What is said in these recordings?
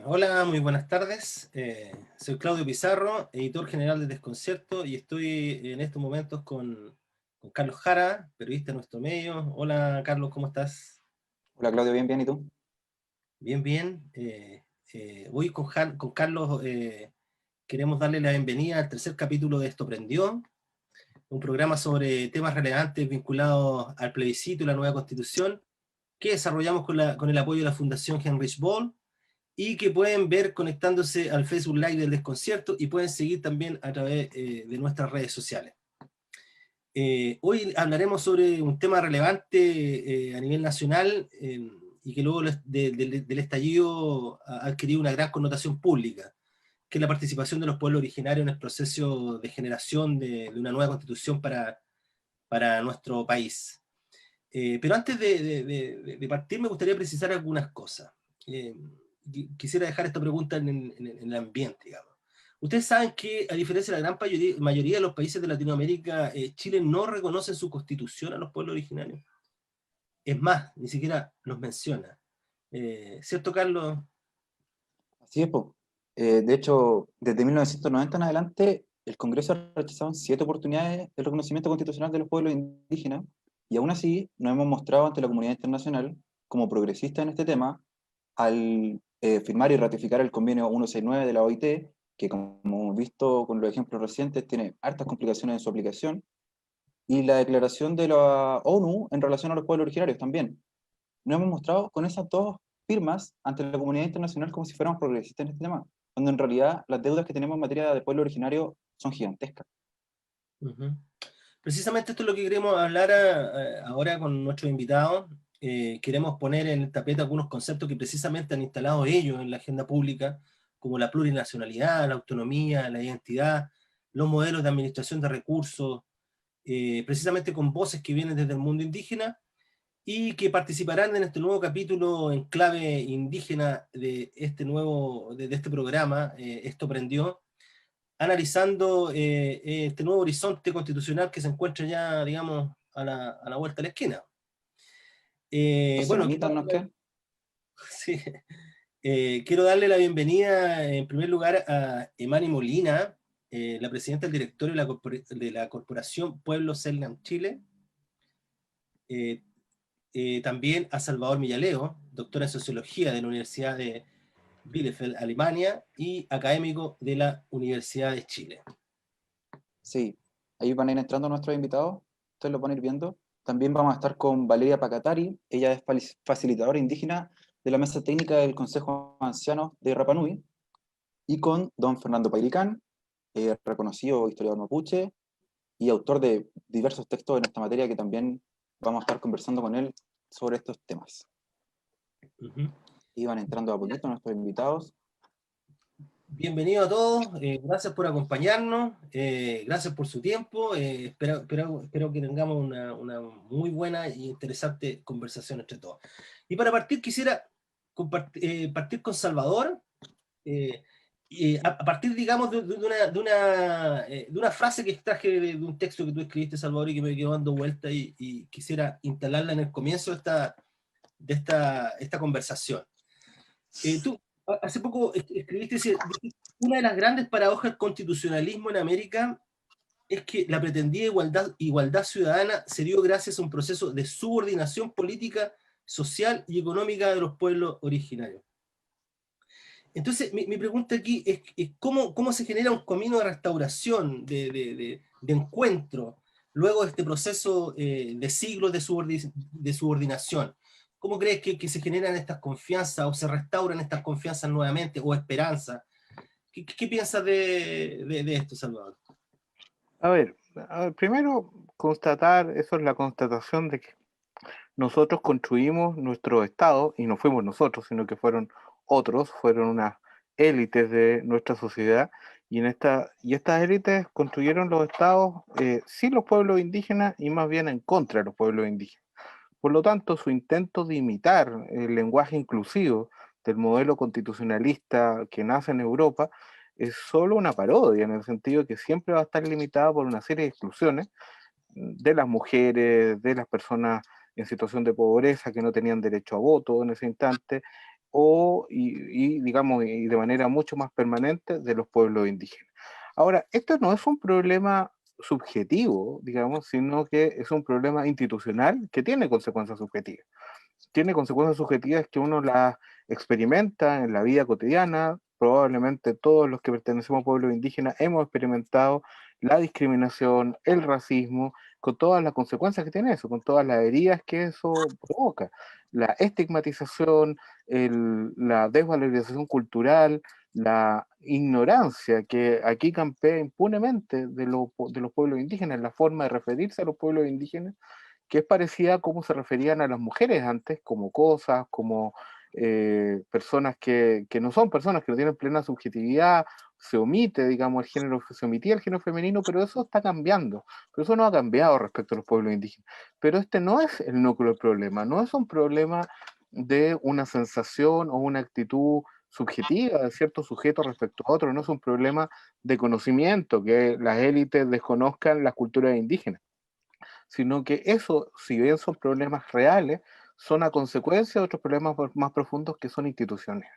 Hola, muy buenas tardes. Soy Claudio Pizarro, editor general de Desconcierto, y estoy en estos momentos con Carlos Jara, periodista de nuestro medio. Hola, Carlos, ¿cómo estás? Hola Claudio, bien, bien, ¿y tú? Bien, bien. Hoy con Carlos queremos darle la bienvenida al tercer capítulo de Esto Prendió, un programa sobre temas relevantes vinculados al plebiscito y la nueva constitución que desarrollamos con el apoyo de la Fundación Heinrich Böll, y que pueden ver conectándose al Facebook Live del Desconcierto y pueden seguir también a través de nuestras redes sociales. Hoy hablaremos sobre un tema relevante a nivel nacional y que luego del estallido ha adquirido una gran connotación pública, que es la participación de los pueblos originarios en el proceso de generación de una nueva constitución para nuestro país. Pero antes de partir me gustaría precisar algunas cosas. Eh, Quisiera dejar esta pregunta en el ambiente, digamos. Ustedes saben que, a diferencia de la gran mayoría de los países de Latinoamérica, Chile no reconoce en su constitución a los pueblos originarios. Es más, ni siquiera los menciona. ¿Cierto, Carlos? Así es, po. De hecho, desde 1990 en adelante, el Congreso ha rechazado en 7 oportunidades el reconocimiento constitucional de los pueblos indígenas, y aún así nos hemos mostrado ante la comunidad internacional como progresistas en este tema al firmar y ratificar el convenio 169 de la OIT, que como hemos visto con los ejemplos recientes, tiene hartas complicaciones en su aplicación, y la declaración de la ONU en relación a los pueblos originarios también. Nos hemos mostrado con esas dos firmas ante la comunidad internacional como si fuéramos progresistas en este tema, cuando en realidad las deudas que tenemos en materia de pueblo originario son gigantescas. Ujú. Precisamente esto es lo que queremos hablar ahora con nuestros invitados. Queremos poner en el tapete algunos conceptos que precisamente han instalado ellos en la agenda pública, como la plurinacionalidad, la autonomía, la identidad, los modelos de administración de recursos, precisamente con voces que vienen desde el mundo indígena y que participarán en este nuevo capítulo en clave indígena de este programa, Esto Prendió, analizando este nuevo horizonte constitucional que se encuentra ya, digamos, a la vuelta de la esquina. Dos Bueno, semanitas nos quedan. sí, quiero darle la bienvenida en primer lugar a Emani Molina, la presidenta del directorio de la Corporación Pueblo Selknam Chile. Eh, También a Salvador Millaleo, doctora en Sociología de la Universidad de Bielefeld, Alemania, y académico de la Universidad de Chile. Sí, ahí van a ir entrando nuestros invitados, ustedes lo van a ir viendo. También vamos a estar con Valeria Pacatari, ella es facilitadora indígena de la Mesa Técnica del Consejo de Ancianos de Rapa Nui, y con don Fernando Pairicán, reconocido historiador mapuche y autor de diversos textos en esta materia, que también vamos a estar conversando con él sobre estos temas. Ujú. Y van entrando a poquito nuestros invitados. Bienvenido a todos, gracias por acompañarnos, gracias por su tiempo, espero que tengamos una muy buena y interesante conversación entre todos. Y para partir quisiera partir con Salvador, eh, a partir, digamos, de una frase que extraje de un texto que tú escribiste, Salvador, y que me quedó dando vuelta y quisiera instalarla en el comienzo de esta conversación. Tú hace poco escribiste, una de las grandes paradojas del constitucionalismo en América es que la pretendida igualdad ciudadana se dio gracias a un proceso de subordinación política, social y económica de los pueblos originarios. Entonces, mi pregunta aquí es cómo se genera un camino de restauración, de encuentro, luego de este proceso de siglos de subordinación. ¿Cómo crees que se generan estas confianzas o se restauran estas confianzas nuevamente o esperanza? ¿Qué piensas de esto, Salvador? Primero constatar, eso es la constatación de que nosotros construimos nuestro Estado, y no fuimos nosotros, sino que fueron otros, fueron unas élites de nuestra sociedad, y estas élites construyeron los estados sin los pueblos indígenas y más bien en contra de los pueblos indígenas. Por lo tanto, su intento de imitar el lenguaje inclusivo del modelo constitucionalista que nace en Europa es solo una parodia, en el sentido de que siempre va a estar limitada por una serie de exclusiones de las mujeres, de las personas en situación de pobreza que no tenían derecho a voto en ese instante, digamos, y de manera mucho más permanente de los pueblos indígenas. Ahora, esto no es un problema subjetivo, digamos, sino que es un problema institucional que tiene consecuencias subjetivas. Tiene consecuencias subjetivas que uno las experimenta en la vida cotidiana. Probablemente todos los que pertenecemos a pueblos indígenas hemos experimentado la discriminación, el racismo, con todas las consecuencias que tiene eso, con todas las heridas que eso provoca. La estigmatización, la desvalorización cultural, la ignorancia que aquí campea impunemente de los pueblos indígenas, la forma de referirse a los pueblos indígenas, que es parecida a cómo se referían a las mujeres antes, como cosas, como personas que no son personas, que no tienen plena subjetividad. Se omite, digamos, se omitía el género femenino, pero eso está cambiando. Pero eso no ha cambiado respecto a los pueblos indígenas. Pero este no es el núcleo del problema, no es un problema de una sensación o una actitud subjetiva de cierto sujeto respecto a otro, no es un problema de conocimiento, que las élites desconozcan las culturas indígenas, sino que eso, si bien son problemas reales, son a consecuencia de otros problemas más profundos que son institucionales.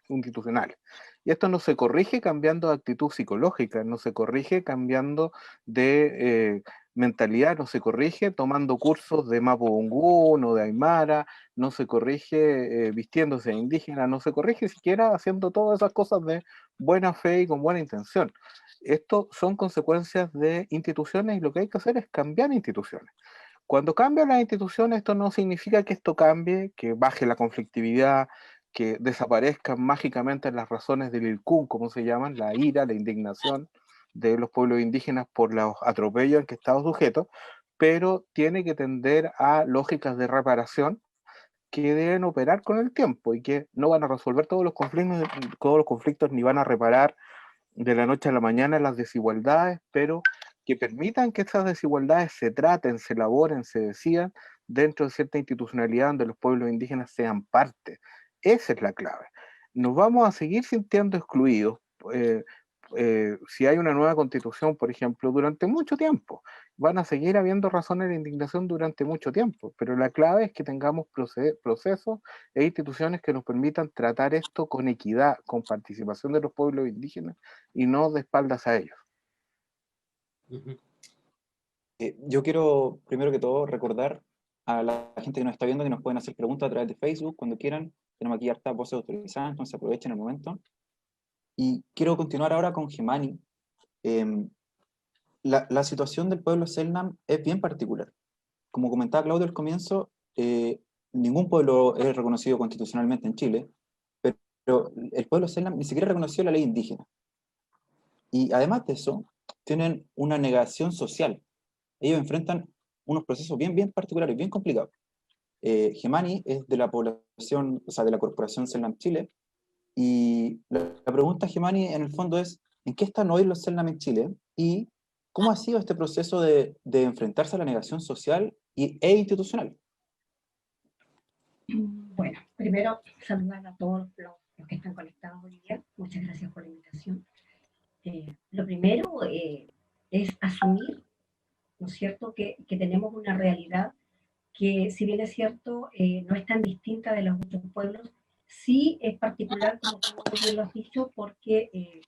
Y esto no se corrige cambiando de actitud psicológica, no se corrige cambiando de mentalidad, no se corrige tomando cursos de Mapudungún o de Aymara, no se corrige vistiéndose de indígena, no se corrige siquiera haciendo todas esas cosas de buena fe y con buena intención. Esto son consecuencias de instituciones y lo que hay que hacer es cambiar instituciones. Cuando cambian las instituciones, esto no significa que esto cambie, que baje la conflictividad, que desaparezcan mágicamente las razones del ilcún, como se llaman, la ira, la indignación de los pueblos indígenas por los atropellos en que están sujetos, pero tiene que tender a lógicas de reparación que deben operar con el tiempo y que no van a resolver todos los conflictos ni van a reparar de la noche a la mañana las desigualdades, pero que permitan que estas desigualdades se traten, se elaboren, se decidan dentro de cierta institucionalidad donde los pueblos indígenas sean parte. Esa es la clave. Nos vamos a seguir sintiendo excluidos si hay una nueva constitución, por ejemplo, durante mucho tiempo. Van a seguir habiendo razones de indignación durante mucho tiempo, pero la clave es que tengamos procesos e instituciones que nos permitan tratar esto con equidad, con participación de los pueblos indígenas y no de espaldas a ellos. Yo quiero, primero que todo, recordar a la gente que nos está viendo que nos pueden hacer preguntas a través de Facebook cuando quieran. Tenemos aquí hartas voces autorizadas, entonces aprovechen el momento. Y quiero continuar ahora con Gemani. La situación del pueblo Selknam es bien particular. Como comentaba Claudio al comienzo, ningún pueblo es reconocido constitucionalmente en Chile, pero el pueblo Selknam ni siquiera reconoció la ley indígena. Y además de eso, tienen una negación social. Ellos enfrentan unos procesos bien particulares, bien complicados. Gemani es de la población, o sea, de la Corporación Selknam Chile, y la pregunta, Gemani, en el fondo es, ¿en qué están hoy los Selknam en Chile? Y ¿cómo ha sido este proceso de enfrentarse a la negación social e institucional? Bueno, primero saludar a todos los que están conectados hoy día. Muchas gracias por la invitación. Lo primero es asumir, ¿no es cierto?, que tenemos una realidad que, si bien es cierto, no es tan distinta de los otros pueblos, sí es particular, como tú bien lo has dicho, porque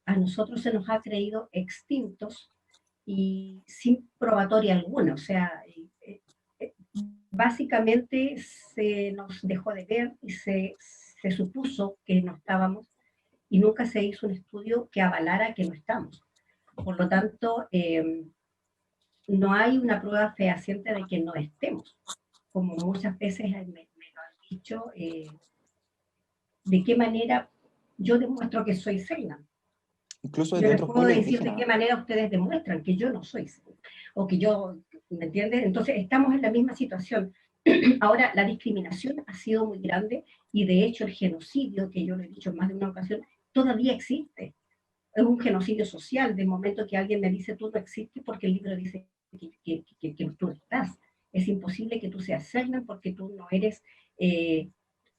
a nosotros se nos ha creído extintos y sin probatoria alguna. O sea, básicamente se nos dejó de ver y se supuso que no estábamos y nunca se hizo un estudio que avalara que no estamos. Por lo tanto, no hay una prueba fehaciente de que no estemos. Como muchas veces me lo han dicho, ¿de qué manera yo demuestro que soy Selknam? Incluso Yo desde les otros puedo pueblos decir de indígenas. qué manera ustedes demuestran que yo no soy Selknam, o que yo, ¿me entiendes? Entonces estamos en la misma situación. Ahora, la discriminación ha sido muy grande y de hecho el genocidio, que yo lo he dicho en más de una ocasión, todavía existe. Es un genocidio social, de momento que alguien me dice tú no existes porque el libro dice que tú no estás. Es imposible que tú seas Selknam porque tú no eres,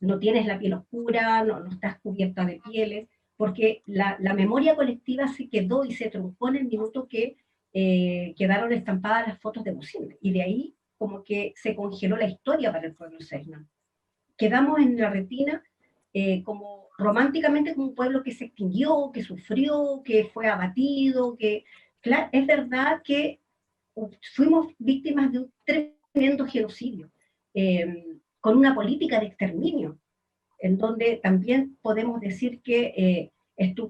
no tienes la piel oscura, no estás cubierta de pieles, porque la memoria colectiva se quedó y se truncó en el minuto que quedaron estampadas las fotos de Musilme, y de ahí como que se congeló la historia para el pueblo Selknam. Quedamos en la retina como románticamente como un pueblo que se extinguió, que sufrió, que fue abatido, que claro, es verdad que fuimos víctimas de un tremendo genocidio, con una política de exterminio, en donde también podemos decir que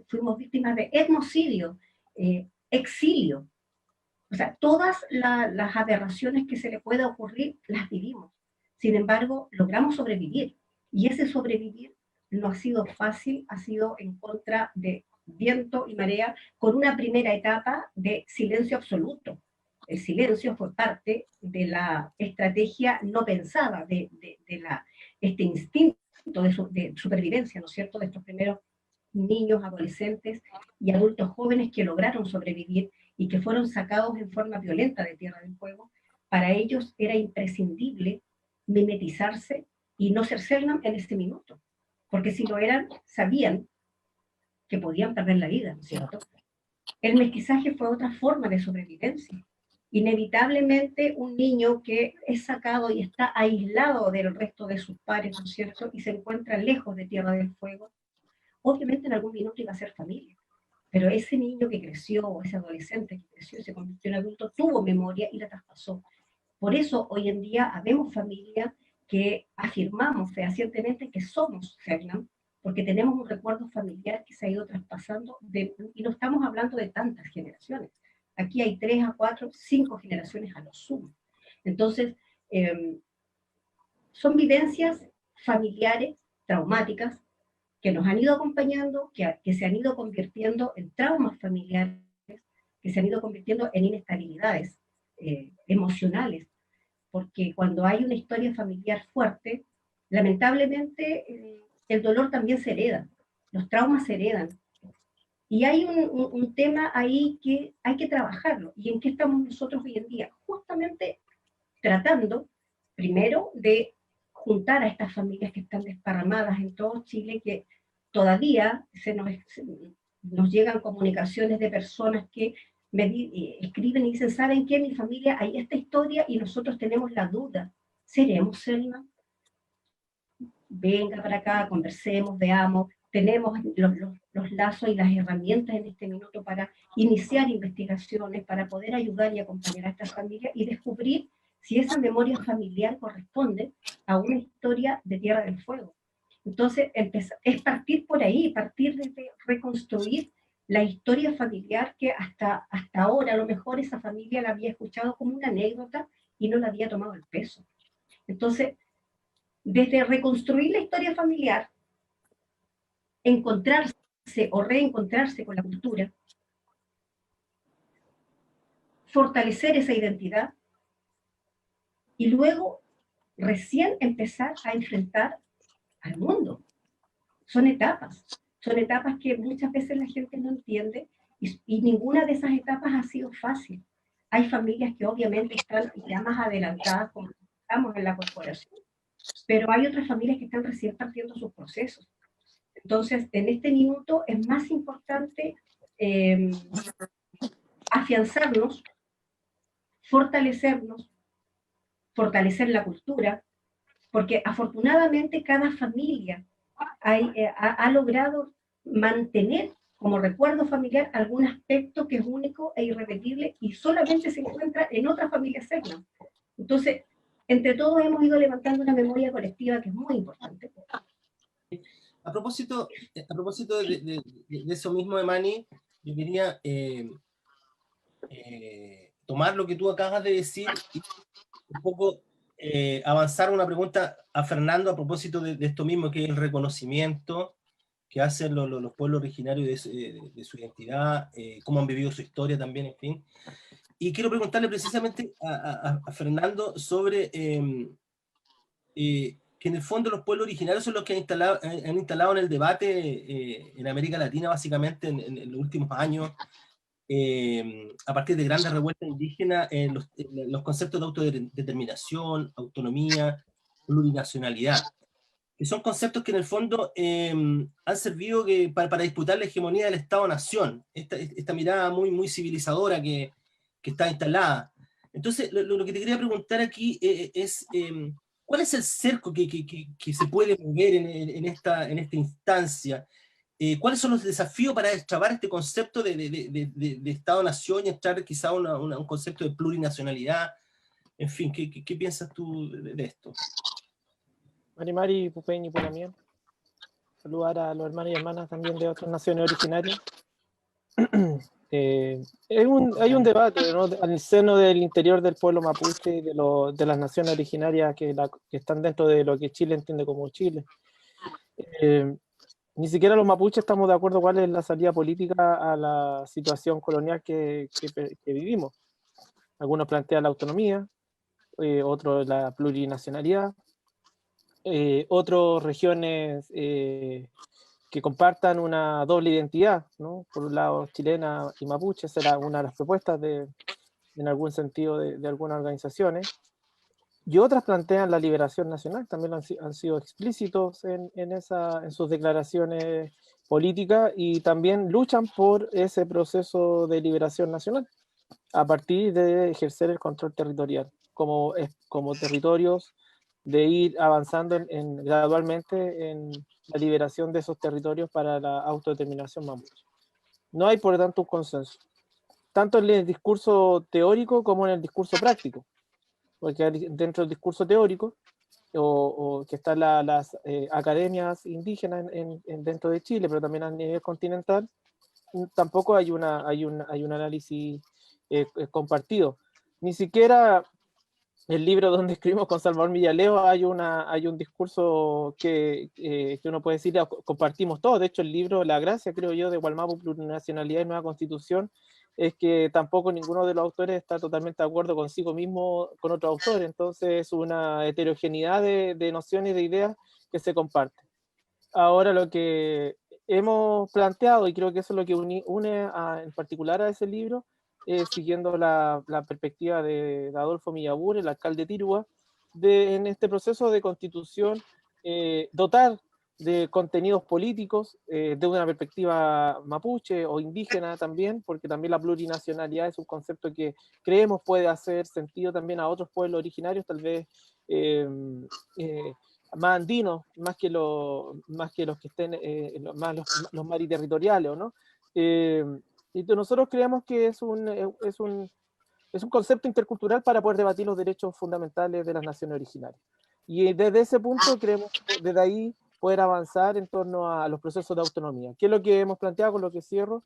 fuimos víctimas de etnocidio, exilio. O sea, todas las aberraciones que se le pueda ocurrir las vivimos. Sin embargo, logramos sobrevivir. Y ese sobrevivir no ha sido fácil, ha sido en contra de viento y marea, con una primera etapa de silencio absoluto. El silencio fue parte de la estrategia no pensada, de este instinto de supervivencia, ¿no es cierto?, de estos primeros niños, adolescentes y adultos jóvenes que lograron sobrevivir y que fueron sacados en forma violenta de Tierra del Fuego. Para ellos era imprescindible mimetizarse y no ser Selknam en ese minuto, porque si lo eran, sabían que podían perder la vida, ¿no es cierto? El mestizaje fue otra forma de sobrevivencia. Inevitablemente un niño que es sacado y está aislado del resto de sus pares, ¿no es cierto?, y se encuentra lejos de Tierra del Fuego, obviamente en algún minuto iba a ser familia. Pero ese niño que creció, o ese adolescente que creció y se convirtió en adulto, tuvo memoria y la traspasó. Por eso hoy en día habemos familias que afirmamos fehacientemente que somos Selknam, porque tenemos un recuerdo familiar que se ha ido traspasando, y no estamos hablando de tantas generaciones. Aquí hay 3 a 4, 5 generaciones a lo sumo. Entonces, son vivencias familiares, traumáticas, que nos han ido acompañando, que se han ido convirtiendo en traumas familiares, que se han ido convirtiendo en inestabilidades emocionales, porque cuando hay una historia familiar fuerte, lamentablemente el dolor también se hereda, los traumas se heredan. Y hay un tema ahí que hay que trabajarlo. ¿Y en qué estamos nosotros hoy en día? Justamente tratando, primero, de juntar a estas familias que están desparramadas en todo Chile, que todavía nos llegan comunicaciones de personas que escriben y dicen, ¿saben qué? Mi familia, hay esta historia y nosotros tenemos la duda. ¿Seremos Selknam? Venga para acá, conversemos, veamos. Tenemos los lazos y las herramientas en este minuto para iniciar investigaciones, para poder ayudar y acompañar a estas familias y descubrir si esa memoria familiar corresponde a una historia de Tierra del Fuego. Entonces, es partir por ahí, partir de reconstruir la historia familiar que hasta ahora a lo mejor esa familia la había escuchado como una anécdota y no la había tomado el peso. Entonces, desde reconstruir la historia familiar, encontrarse o reencontrarse con la cultura, fortalecer esa identidad y luego recién empezar a enfrentar al mundo. Son etapas que muchas veces la gente no entiende y ninguna de esas etapas ha sido fácil. Hay familias que obviamente están ya más adelantadas, como estamos en la corporación, pero hay otras familias que están recién partiendo sus procesos. Entonces, en este minuto es más importante afianzarnos, fortalecernos, fortalecer la cultura, porque afortunadamente cada familia ha logrado mantener como recuerdo familiar algún aspecto que es único e irrepetible y solamente se encuentra en otras familias Selknam. Entonces, entre todos hemos ido levantando una memoria colectiva que es muy importante. A propósito de eso mismo, Emani, yo quería tomar lo que tú acabas de decir y un poco avanzar una pregunta a Fernando a propósito de esto mismo, que es el reconocimiento que hacen los pueblos originarios de su identidad, cómo han vivido su historia también, en fin. Y quiero preguntarle precisamente a Fernando sobre que en el fondo los pueblos originarios son los que han instalado en el debate en América Latina, básicamente en los últimos años, a partir de grandes revueltas indígenas, los conceptos de autodeterminación, autonomía, plurinacionalidad, que son conceptos que en el fondo han servido para disputar la hegemonía del Estado-Nación, esta mirada muy, muy civilizadora que está instalada. Entonces, lo que te quería preguntar aquí es ¿Cuál es el cerco que se puede mover en esta instancia? ¿Cuáles son los desafíos para destrabar este concepto de Estado-Nación y entrar quizá a un concepto de plurinacionalidad? En fin, ¿qué piensas tú de esto? Marimari, Pupeñi, Punamien. Saludar a los hermanos y hermanas también de otras naciones originarias. Hay un debate, ¿no?, al seno del interior del pueblo mapuche y de las naciones originarias que están dentro de lo que Chile entiende como Chile. Ni siquiera los mapuches estamos de acuerdo cuál es la salida política a la situación colonial que vivimos. Algunos plantean la autonomía, otros la plurinacionalidad, otras regiones que compartan una doble identidad, ¿no? Por un lado chilena y mapuche, será una de las propuestas en algún sentido de algunas organizaciones, y otras plantean la liberación nacional, también han sido explícitos en sus declaraciones políticas, y también luchan por ese proceso de liberación nacional, a partir de ejercer el control territorial, como territorios, de ir avanzando gradualmente en la liberación de esos territorios para la autodeterminación mapuche. No hay, por lo tanto, un consenso, tanto en el discurso teórico como en el discurso práctico, porque dentro del discurso teórico, o que están las academias indígenas dentro de Chile, pero también a nivel continental, tampoco hay un análisis compartido. Ni siquiera el libro donde escribimos con Salvador Millaleo hay un discurso que uno puede decir compartimos todos. De hecho, el libro, la gracia, creo yo, de Gualmapu, Plurinacionalidad y Nueva Constitución, es que tampoco ninguno de los autores está totalmente de acuerdo consigo mismo, con otro autor. Entonces es una heterogeneidad de nociones y de ideas que se comparten. Ahora, lo que hemos planteado, y creo que eso es lo que une en particular a ese libro, siguiendo la perspectiva de Adolfo Millabur, el alcalde de Tirúa, en este proceso de constitución, dotar de contenidos políticos, de una perspectiva mapuche o indígena también, porque también la plurinacionalidad es un concepto que creemos puede hacer sentido también a otros pueblos originarios, tal vez más andinos, más que los que estén, más los mariterritoriales, ¿no? Y nosotros creemos que es un concepto intercultural para poder debatir los derechos fundamentales de las naciones originarias. Y desde ese punto creemos, desde ahí, poder avanzar en torno a los procesos de autonomía. ¿Qué es lo que hemos planteado, con lo que cierro?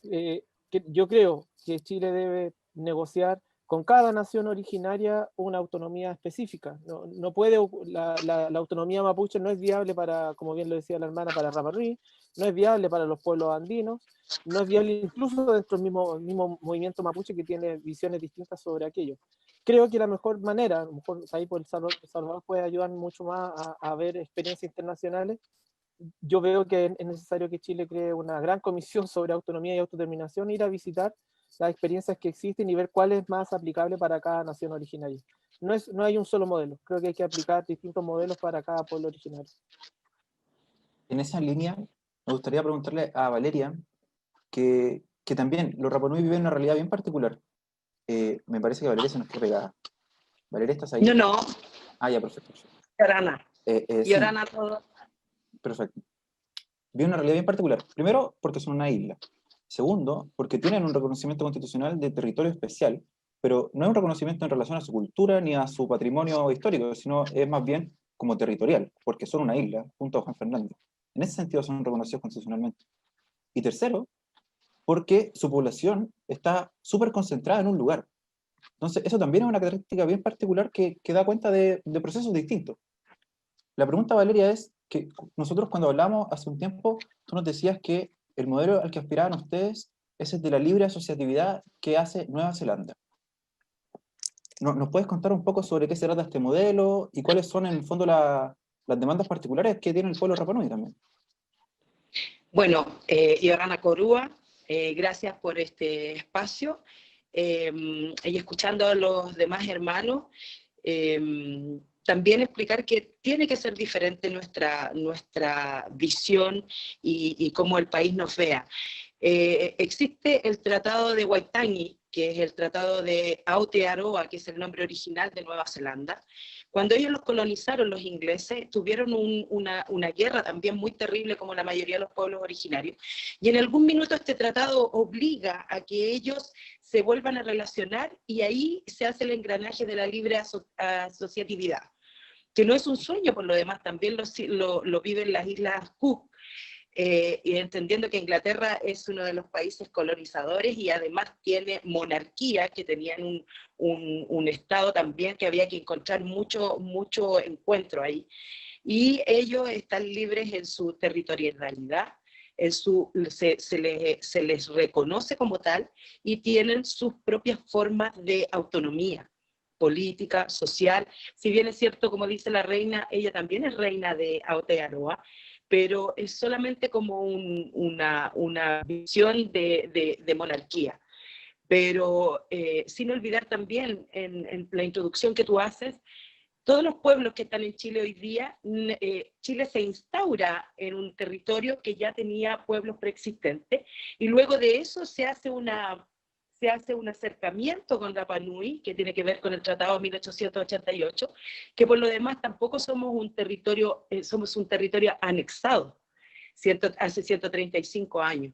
Que yo creo que Chile debe negociar con cada nación originaria una autonomía específica. No puede, la autonomía mapuche no es viable para, como bien lo decía la hermana, para Rapa Nui, no es viable para los pueblos andinos, no es viable incluso dentro del mismo movimiento mapuche, que tiene visiones distintas sobre aquello. Creo que la mejor manera, a lo mejor ahí por Salvador puede ayudar mucho más a ver experiencias internacionales. Yo veo que es necesario que Chile cree una gran comisión sobre autonomía y autodeterminación, ir a visitar las experiencias que existen y ver cuál es más aplicable para cada nación originaria. No hay un solo modelo, creo que hay que aplicar distintos modelos para cada pueblo originario. En esa línea, me gustaría preguntarle a Valeria que también los Rapa Nui viven una realidad bien particular. Me parece que Valeria se nos quedó pegada. Valeria, ¿estás ahí? No. Ah, ya, perfecto. Yorana. Sí. Yorana todo. Perfecto. Viven una realidad bien particular. Primero, porque son una isla. Segundo, porque tienen un reconocimiento constitucional de territorio especial, pero no es un reconocimiento en relación a su cultura ni a su patrimonio histórico, sino es más bien como territorial, porque son una isla, junto a Juan Fernández. En ese sentido son reconocidos constitucionalmente. Y tercero, porque su población está súper concentrada en un lugar. Entonces, eso también es una característica bien particular que da cuenta de procesos distintos. La pregunta, Valeria, es que nosotros cuando hablamos hace un tiempo, tú nos decías que el modelo al que aspiraban ustedes es el de la libre asociatividad que hace Nueva Zelanda. ¿Nos puedes contar un poco sobre qué se trata este modelo y cuáles son en el fondo las demandas particulares que tiene el pueblo Rapa Nui también? Bueno, Yorana Corúa, gracias por este espacio. Y escuchando a los demás hermanos, también explicar que tiene que ser diferente nuestra visión y cómo el país nos vea. Existe el Tratado de Waitangi, que es el Tratado de Aotearoa, que es el nombre original de Nueva Zelanda, Cuando ellos los colonizaron, los ingleses, tuvieron una guerra también muy terrible como la mayoría de los pueblos originarios, y en algún minuto este tratado obliga a que ellos se vuelvan a relacionar, y ahí se hace el engranaje de la libre asociatividad, que no es un sueño por lo demás, también lo viven las Islas Cook, y entendiendo que Inglaterra es uno de los países colonizadores y además tiene monarquía, que tenían un estado también que había que encontrar mucho encuentro ahí. Y ellos están libres en su territorialidad, se les reconoce como tal y tienen sus propias formas de autonomía política, social. Si bien es cierto, como dice la reina, ella también es reina de Aotearoa, pero es solamente como una visión de monarquía. Pero sin olvidar también en la introducción que tú haces, todos los pueblos que están en Chile hoy día, Chile se instaura en un territorio que ya tenía pueblos preexistentes, y luego de eso se hace un acercamiento con Rapa Nui, que tiene que ver con el Tratado de 1888, que por lo demás tampoco somos un territorio anexado hace 135 años.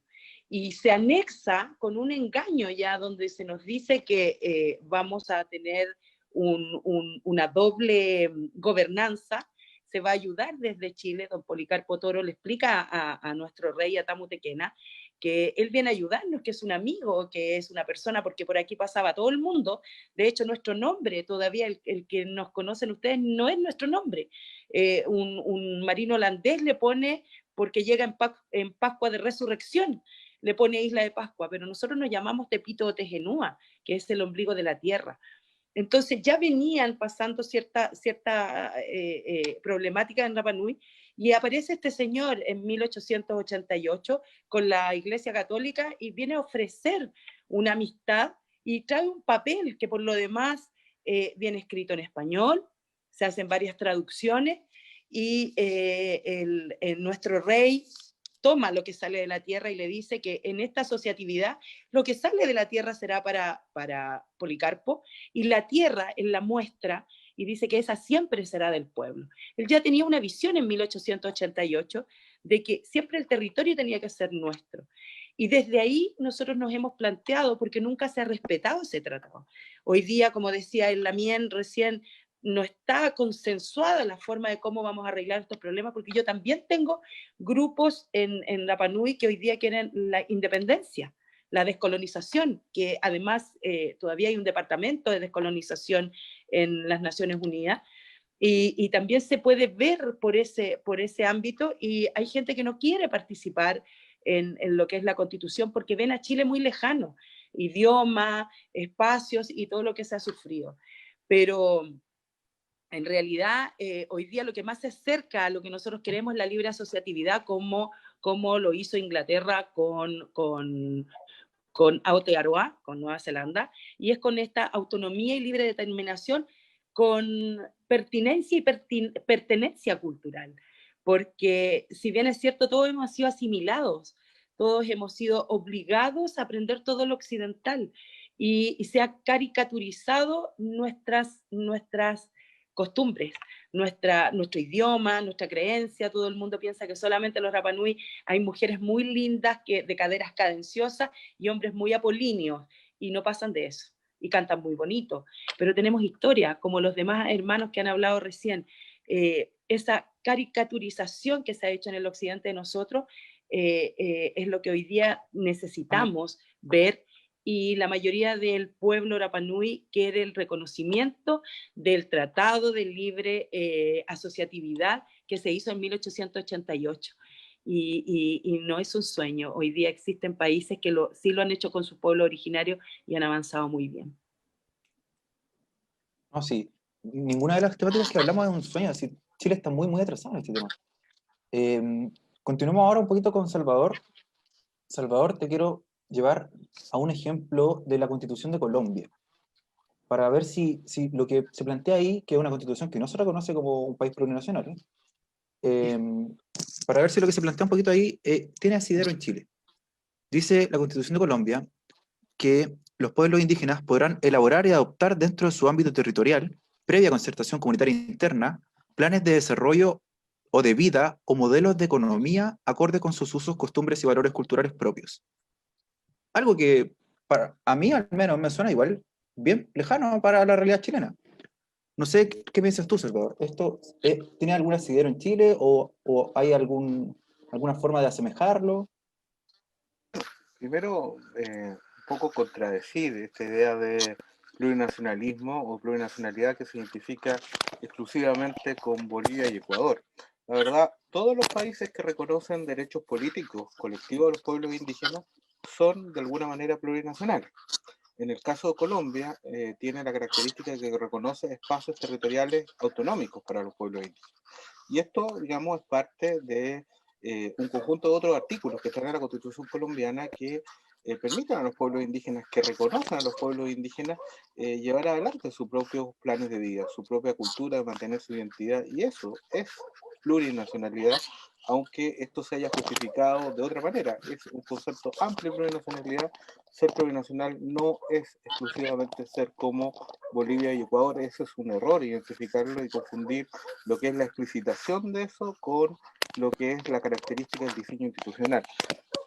Y se anexa con un engaño ya donde se nos dice que vamos a tener una doble gobernanza. Se va a ayudar desde Chile. Don Policarpo Toro le explica a nuestro rey, a Tamu Tequena, que él viene a ayudarnos, que es un amigo, que es una persona, porque por aquí pasaba todo el mundo. De hecho, nuestro nombre, todavía el que nos conocen ustedes, no es nuestro nombre. Un marino holandés le pone, porque llega en Pascua de Resurrección, le pone Isla de Pascua, pero nosotros nos llamamos Tepito o Tejenúa, que es el ombligo de la tierra. Entonces ya venían pasando cierta problemática en Rapa Nui, y aparece este señor en 1888 con la Iglesia Católica y viene a ofrecer una amistad y trae un papel que por lo demás viene escrito en español, se hacen varias traducciones, y nuestro rey toma lo que sale de la tierra y le dice que en esta asociatividad lo que sale de la tierra será para Policarpo, y la tierra en la muestra, y dice que esa siempre será del pueblo. Él ya tenía una visión en 1888 de que siempre el territorio tenía que ser nuestro. Y desde ahí nosotros nos hemos planteado, porque nunca se ha respetado ese tratado. Hoy día, como decía el Lamien recién, no está consensuada la forma de cómo vamos a arreglar estos problemas, porque yo también tengo grupos en Rapa Nui que hoy día quieren la independencia, la descolonización, que además todavía hay un departamento de descolonización en las Naciones Unidas, y también se puede ver por ese ámbito, y hay gente que no quiere participar en lo que es la Constitución porque ven a Chile muy lejano, idioma, espacios y todo lo que se ha sufrido. Pero en realidad, hoy día lo que más se acerca a lo que nosotros queremos es la libre asociatividad, como lo hizo Inglaterra con Aotearoa, con Nueva Zelanda, y es con esta autonomía y libre determinación, con pertinencia y pertenencia cultural. Porque si bien es cierto, todos hemos sido asimilados, todos hemos sido obligados a aprender todo lo occidental, y se ha caricaturizado nuestras costumbres, nuestro idioma, nuestra creencia. Todo el mundo piensa que solamente en los Rapa Nui hay mujeres muy lindas de caderas cadenciosas y hombres muy apolíneos, y no pasan de eso, y cantan muy bonito, pero tenemos historia, como los demás hermanos que han hablado recién. Esa caricaturización que se ha hecho en el occidente de nosotros es lo que hoy día necesitamos ver, y la mayoría del pueblo Rapa Nui quiere el reconocimiento del Tratado de Libre Asociatividad que se hizo en 1888. Y no es un sueño. Hoy día existen países que sí lo han hecho con su pueblo originario y han avanzado muy bien. No, sí. Ninguna de las temáticas que hablamos es un sueño. Así, Chile está muy, muy atrasado en este tema. Continuamos ahora un poquito con Salvador. Salvador, te quiero llevar a un ejemplo de la Constitución de Colombia, para ver si lo que se plantea ahí, que es una constitución que no se reconoce como un país plurinacional, para ver si lo que se plantea un poquito ahí tiene asidero en Chile. Dice la Constitución de Colombia que los pueblos indígenas podrán elaborar y adoptar dentro de su ámbito territorial previa concertación comunitaria interna, planes de desarrollo o de vida o modelos de economía acorde con sus usos, costumbres y valores culturales propios. Algo que a mí al menos me suena igual bien lejano para la realidad chilena. No sé, ¿qué piensas tú, Salvador? ¿Esto tiene algún asidero en Chile o hay alguna forma de asemejarlo? Primero, un poco contradecir esta idea de plurinacionalismo o plurinacionalidad que se identifica exclusivamente con Bolivia y Ecuador. La verdad, todos los países que reconocen derechos políticos colectivos de los pueblos indígenas son de alguna manera plurinacionales. En el caso de Colombia, tiene la característica de que reconoce espacios territoriales autonómicos para los pueblos indígenas. Y esto, digamos, es parte de un conjunto de otros artículos que están en la Constitución colombiana que permiten a los pueblos indígenas, que reconocen a los pueblos indígenas, llevar adelante sus propios planes de vida, su propia cultura, mantener su identidad, y eso es plurinacionalidad, aunque esto se haya justificado de otra manera. Es un concepto amplio de plurinacionalidad. Ser plurinacional no es exclusivamente ser como Bolivia y Ecuador. Eso es un error, identificarlo y confundir lo que es la explicitación de eso con lo que es la característica del diseño institucional.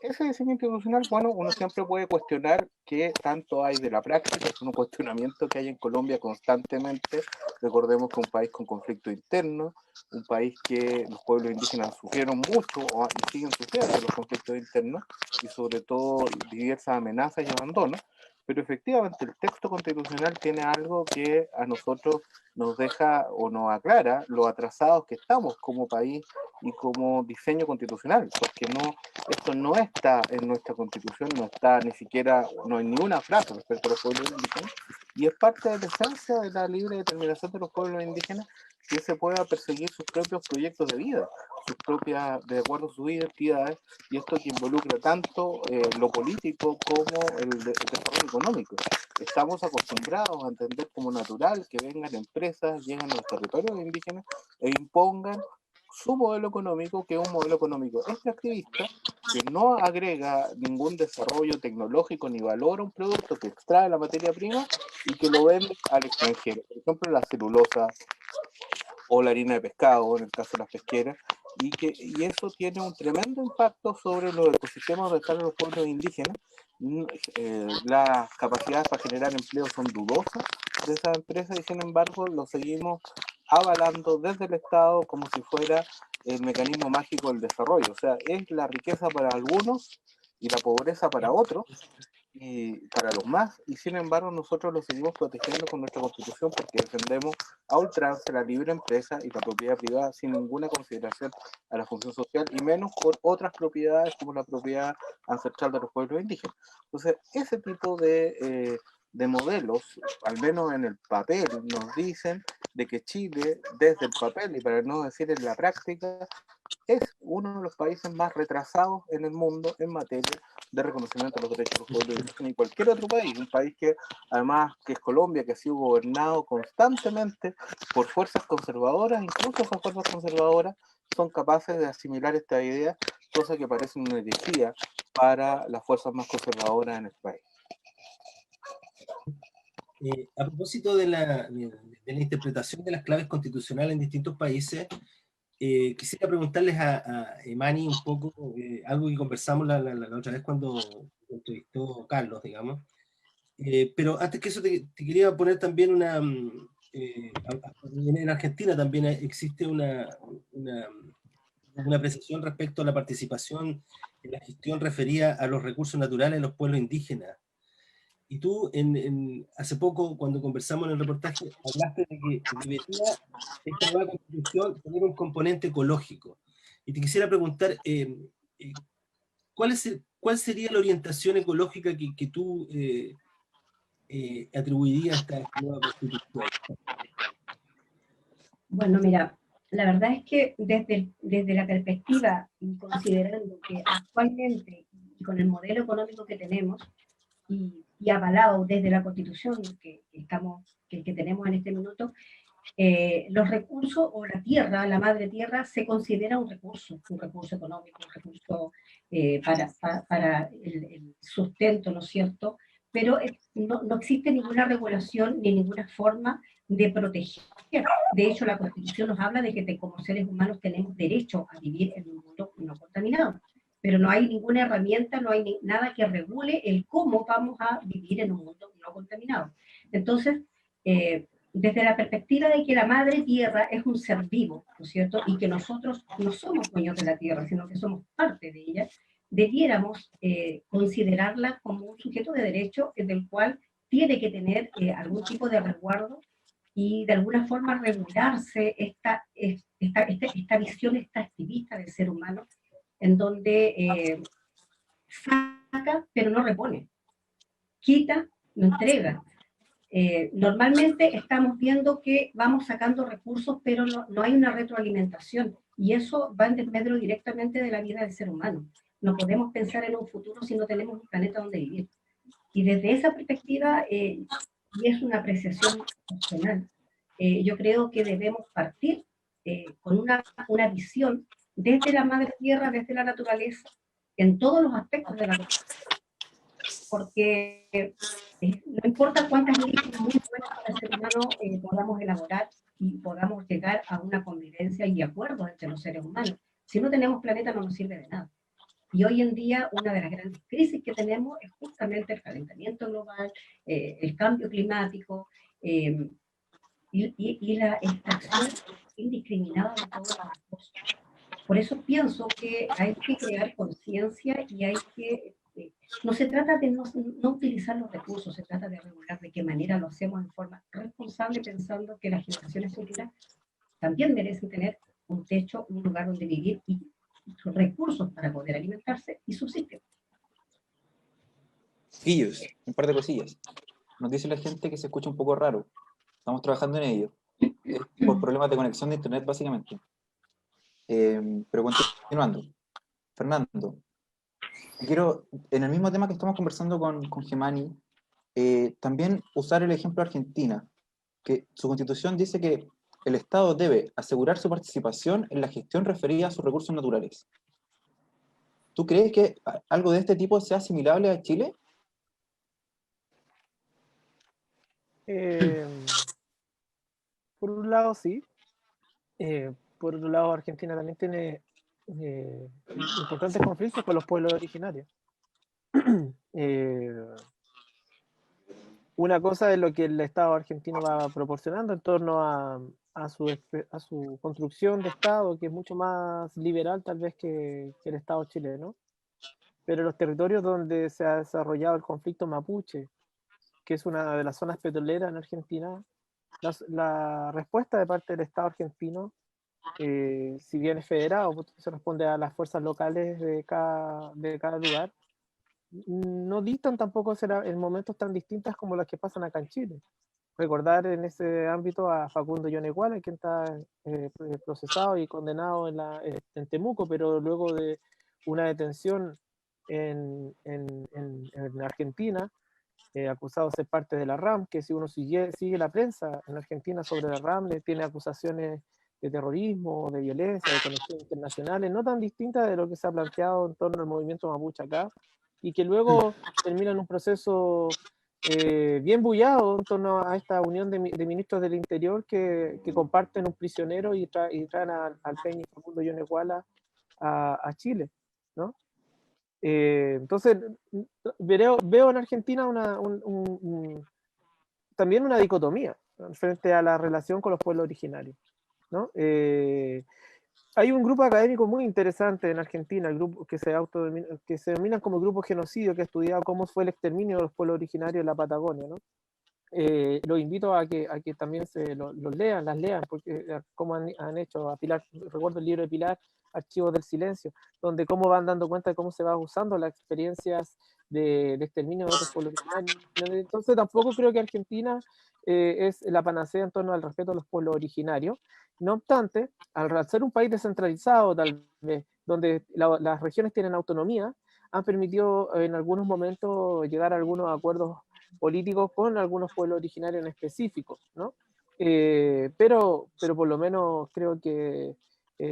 Ese diseño institucional, bueno, uno siempre puede cuestionar qué tanto hay de la práctica. Es un cuestionamiento que hay en Colombia constantemente. Recordemos que es un país con conflicto interno, un país que los pueblos indígenas sufrieron mucho y siguen sufriendo los conflictos internos, y sobre todo diversas amenazas y abandono. Pero efectivamente el texto constitucional tiene algo que a nosotros nos deja o nos aclara lo atrasados que estamos como país y como diseño constitucional, porque esto no está en nuestra constitución, no está ni siquiera, no hay ni una frase respecto a los pueblos indígenas, y es parte de la esencia de la libre determinación de los pueblos indígenas que se pueda perseguir sus propios proyectos de vida, sus propias, de acuerdo a sus identidades, y esto que involucra tanto lo político como el desarrollo económico. Estamos acostumbrados a entender como natural que vengan empresas, lleguen a los territorios indígenas e impongan su modelo económico, que es un modelo económico extractivista, que no agrega ningún desarrollo tecnológico ni valor a un producto, que extrae la materia prima y que lo vende al extranjero. Por ejemplo, la celulosa o la harina de pescado, en el caso de las pesqueras, y eso tiene un tremendo impacto sobre los ecosistemas donde están los pueblos indígenas. Las capacidades para generar empleo son dudosas de esas empresas, y sin embargo lo seguimos avalando desde el Estado como si fuera el mecanismo mágico del desarrollo. O sea, es la riqueza para algunos y la pobreza para otros, y para los más, y sin embargo nosotros lo seguimos protegiendo con nuestra Constitución, porque defendemos a ultranza la libre empresa y la propiedad privada sin ninguna consideración a la función social, y menos por otras propiedades como la propiedad ancestral de los pueblos indígenas. Entonces, ese tipo de modelos, al menos en el papel, nos dicen de que Chile, desde el papel, y para no decir en la práctica, es uno de los países más retrasados en el mundo en materia de reconocimiento de los derechos de los pueblos indígenas, y cualquier otro país, un país que además, que es Colombia, que ha sido gobernado constantemente por fuerzas conservadoras. Incluso esas fuerzas conservadoras son capaces de asimilar esta idea, cosa que parece una herejía para las fuerzas más conservadoras en el país. A propósito de la interpretación de las claves constitucionales en distintos países, quisiera preguntarles a Emani un poco, algo que conversamos la otra vez cuando entrevistó Carlos, digamos. Pero antes que eso te quería poner también en Argentina también existe una apreciación respecto a la participación en la gestión referida a los recursos naturales de los pueblos indígenas. Y tú, hace poco, cuando conversamos en el reportaje, hablaste de que debería esta nueva constitución tener un componente ecológico. Y te quisiera preguntar, ¿cuál sería la orientación ecológica que tú atribuirías a esta nueva constitución? Bueno, mira, la verdad es que desde la perspectiva, y considerando que actualmente, y con el modelo económico que tenemos, y avalado desde la Constitución que tenemos en este minuto, los recursos o la tierra, la madre tierra, se considera un recurso económico, un recurso para el sustento, ¿no es cierto? Pero no existe ninguna regulación ni ninguna forma de proteger. De hecho, la Constitución nos habla de que como seres humanos tenemos derecho a vivir en un mundo no contaminado, pero no hay ninguna herramienta, no hay nada que regule el cómo vamos a vivir en un mundo no contaminado. Entonces, desde la perspectiva de que la madre tierra es un ser vivo, ¿no es cierto? Y que nosotros no somos dueños de la tierra, sino que somos parte de ella, debiéramos considerarla como un sujeto de derecho del cual tiene que tener algún tipo de resguardo y de alguna forma regularse esta visión extractivista del ser humano, en donde saca pero no repone, quita, no entrega. Normalmente estamos viendo que vamos sacando recursos, pero no hay una retroalimentación, y eso va en desmedro directamente de la vida del ser humano. No podemos pensar en un futuro si no tenemos un planeta donde vivir. Y desde esa perspectiva, y es una apreciación personal, yo creo que debemos partir con una visión desde la madre tierra, desde la naturaleza, en todos los aspectos de la naturaleza. Porque no importa cuántas leyes muy buenas para el ser humano podamos elaborar y podamos llegar a una convivencia y acuerdos entre los seres humanos, si no tenemos planeta no nos sirve de nada. Y hoy en día una de las grandes crisis que tenemos es justamente el calentamiento global, el cambio climático y la extracción indiscriminada de todos los recursos. Por eso pienso que hay que crear conciencia y hay que... no se trata de no utilizar los recursos, se trata de regular de qué manera lo hacemos en forma responsable, pensando que las generaciones futuras también merecen tener un techo, un lugar donde vivir y recursos para poder alimentarse y subsistir. Guillos, un par de cosillas. Nos dice la gente que se escucha un poco raro. Estamos trabajando en ello. Es por problemas de conexión de internet, básicamente. Pero continuando. Fernando, quiero, en el mismo tema que estamos conversando con Gemani, también usar el ejemplo de Argentina, que su constitución dice que el Estado debe asegurar su participación en la gestión referida a sus recursos naturales. ¿Tú crees que algo de este tipo sea asimilable a Chile? Por un lado, sí. Por otro lado, Argentina también tiene importantes conflictos con los pueblos originarios. Una cosa es lo que el Estado argentino va proporcionando en torno a su construcción de Estado, que es mucho más liberal tal vez que el Estado chileno. Pero los territorios donde se ha desarrollado el conflicto mapuche, que es una de las zonas petroleras en Argentina, la respuesta de parte del Estado argentino, si bien es federado, se responde a las fuerzas locales de cada lugar, no dictan tampoco en momentos tan distintas como las que pasan acá en Chile. Recordar en ese ámbito a Facundo Yoneguala, quien está procesado y condenado en Temuco, pero luego de una detención en Argentina, acusado de ser parte de la RAM, que si uno sigue la prensa en Argentina sobre la RAM, tiene acusaciones de terrorismo, de violencia, de conexiones internacionales, no tan distintas de lo que se ha planteado en torno al movimiento mapuche acá, y que luego termina en un proceso bien bullado en torno a esta unión de ministros del Interior que comparten un prisionero y traen al Peña Facundo Yoneguala a Chile, ¿no? Entonces, veo en Argentina también una dicotomía, ¿no?, frente a la relación con los pueblos originarios, ¿no? Hay un grupo académico muy interesante en Argentina, el grupo que se denominan como grupo genocidio, que ha estudiado cómo fue el exterminio de los pueblos originarios en la Patagonia, ¿no? Los invito a que también los lean, las lean, porque como han hecho, recuerdo el libro de Pilar, Archivos del Silencio, donde cómo van dando cuenta de cómo se va usando las experiencias de exterminio de otros pueblos originarios. Entonces tampoco creo que Argentina es la panacea en torno al respeto a los pueblos originarios. No obstante, al ser un país descentralizado, tal vez, donde las regiones tienen autonomía, han permitido en algunos momentos llegar a algunos acuerdos políticos con algunos pueblos originarios en específico, ¿no? Pero por lo menos creo que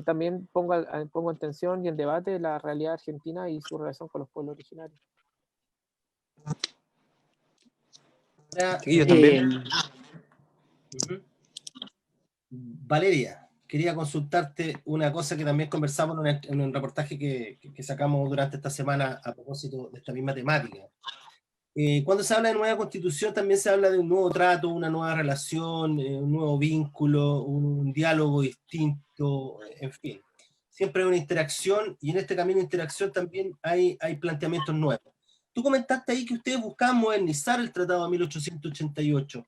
también pongo en tensión y en debate la realidad argentina y su relación con los pueblos originarios. Chiquillos, también. Valeria, quería consultarte una cosa que también conversamos en un reportaje que sacamos durante esta semana a propósito de esta misma temática. Cuando se habla de nueva constitución también se habla de un nuevo trato, una nueva relación, un nuevo vínculo, un diálogo distinto, en fin. Siempre hay una interacción y en este camino de interacción también hay planteamientos nuevos. Tú comentaste ahí que ustedes buscaban modernizar el Tratado de 1888.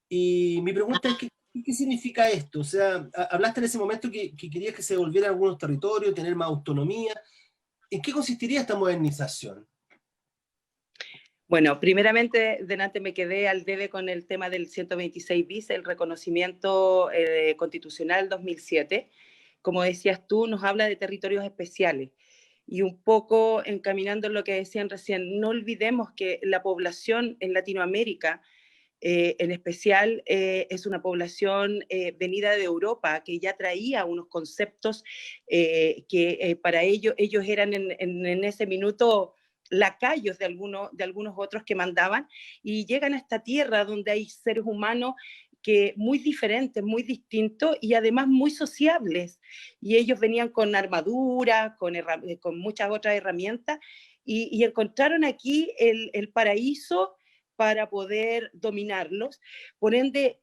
Y mi pregunta es, ¿qué significa esto? O sea, hablaste en ese momento que querías que se devolvieran algunos territorios, tener más autonomía. ¿En qué consistiría esta modernización? Bueno, primeramente, delante me quedé al debe con el tema del 126 bis, el reconocimiento constitucional 2007. Como decías tú, nos habla de territorios especiales. Y un poco encaminando lo que decían recién, no olvidemos que la población en Latinoamérica, en especial, es una población venida de Europa, que ya traía unos conceptos que para ellos eran en ese minuto lacayos de algunos otros que mandaban, y llegan a esta tierra donde hay seres humanos que muy diferentes, muy distintos y además muy sociables. Y ellos venían con armadura, con muchas otras herramientas, y encontraron aquí el paraíso para poder dominarlos. Por ende,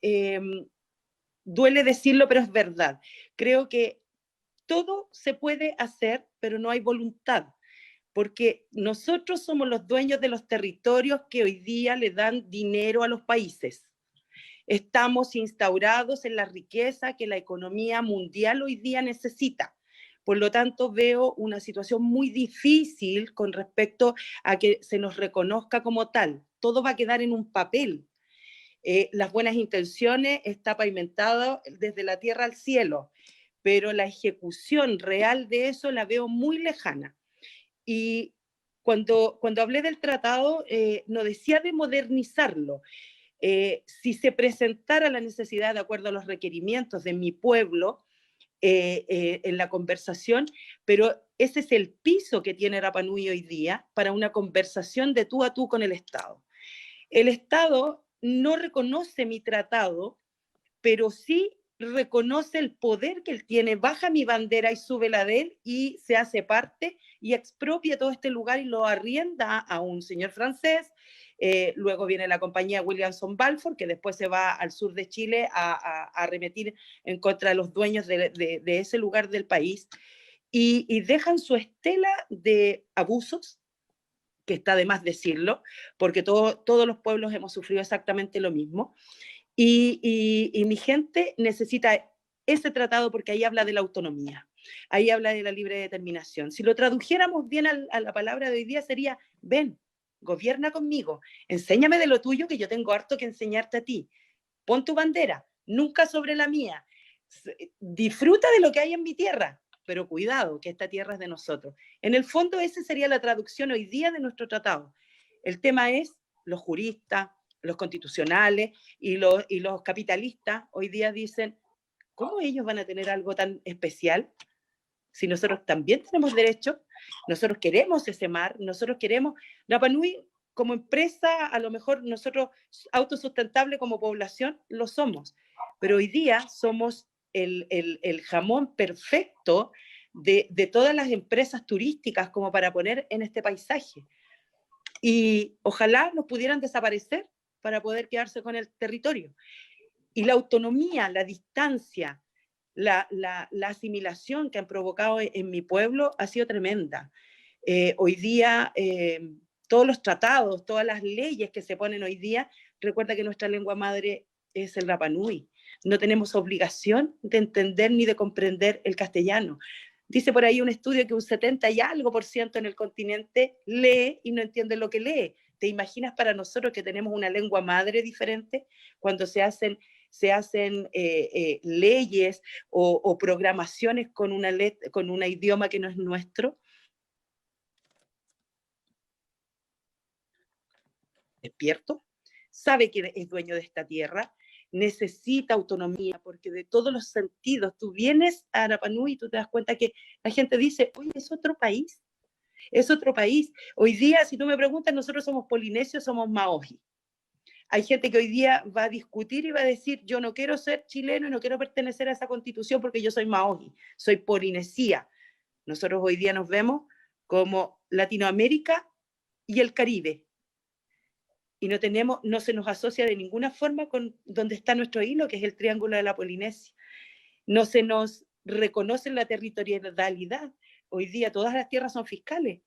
duele decirlo, pero es verdad. Creo que todo se puede hacer, pero no hay voluntad, porque nosotros somos los dueños de los territorios que hoy día le dan dinero a los países. Estamos instaurados en la riqueza que la economía mundial hoy día necesita. Por lo tanto, veo una situación muy difícil con respecto a que se nos reconozca como tal. Todo va a quedar en un papel. Las buenas intenciones está pavimentado desde la tierra al cielo, pero la ejecución real de eso la veo muy lejana. Y cuando hablé del tratado, no decía de modernizarlo. Si se presentara la necesidad de acuerdo a los requerimientos de mi pueblo en la conversación, pero ese es el piso que tiene Rapa Nui hoy día para una conversación de tú a tú con el Estado. El Estado no reconoce mi tratado, pero sí reconoce el poder que él tiene, baja mi bandera y sube la de él y se hace parte y expropia todo este lugar y lo arrienda a un señor francés. Luego viene la compañía Williamson Balfour, que después se va al sur de Chile a arremetir en contra de los dueños de ese lugar del país, y dejan su estela de abusos, que está de más decirlo, porque todos los pueblos hemos sufrido exactamente lo mismo. Y mi gente necesita ese tratado porque ahí habla de la autonomía, ahí habla de la libre determinación. Si lo tradujéramos bien a la palabra de hoy día sería, ven, gobierna conmigo, enséñame de lo tuyo que yo tengo harto que enseñarte a ti. Pon tu bandera, nunca sobre la mía. Disfruta de lo que hay en mi tierra, pero cuidado, que esta tierra es de nosotros. En el fondo, esa sería la traducción hoy día de nuestro tratado. El tema es los juristas, los constitucionales y los capitalistas hoy día dicen, ¿cómo ellos van a tener algo tan especial? Si nosotros también tenemos derecho, nosotros queremos ese mar, nosotros queremos Rapa Nui como empresa, a lo mejor nosotros autosustentable como población lo somos, pero hoy día somos el jamón perfecto de todas las empresas turísticas como para poner en este paisaje. Y ojalá nos pudieran desaparecer para poder quedarse con el territorio. Y la autonomía, la distancia, la asimilación que han provocado en mi pueblo ha sido tremenda. Hoy día, todos los tratados, todas las leyes que se ponen hoy día, recuerda que nuestra lengua madre es el Rapa Nui. No tenemos obligación de entender ni de comprender el castellano. Dice por ahí un estudio que un 70 y algo % en el continente lee y no entiende lo que lee. ¿Te imaginas para nosotros que tenemos una lengua madre diferente cuando se hacen leyes o programaciones con un idioma que no es nuestro? Despierto, sabe que es dueño de esta tierra, necesita autonomía, porque de todos los sentidos, tú vienes a Rapa Nui y tú te das cuenta que la gente dice, oye, es otro país, es otro país. Hoy día, si tú me preguntas, nosotros somos polinesios, somos maoji. Hay gente que hoy día va a discutir y va a decir, yo no quiero ser chileno y no quiero pertenecer a esa constitución porque yo soy maoji, soy polinesía. Nosotros hoy día nos vemos como Latinoamérica y el Caribe. Y no se nos asocia de ninguna forma con donde está nuestro hilo, que es el Triángulo de la Polinesia. No se nos reconoce la territorialidad. Hoy día todas las tierras son fiscales.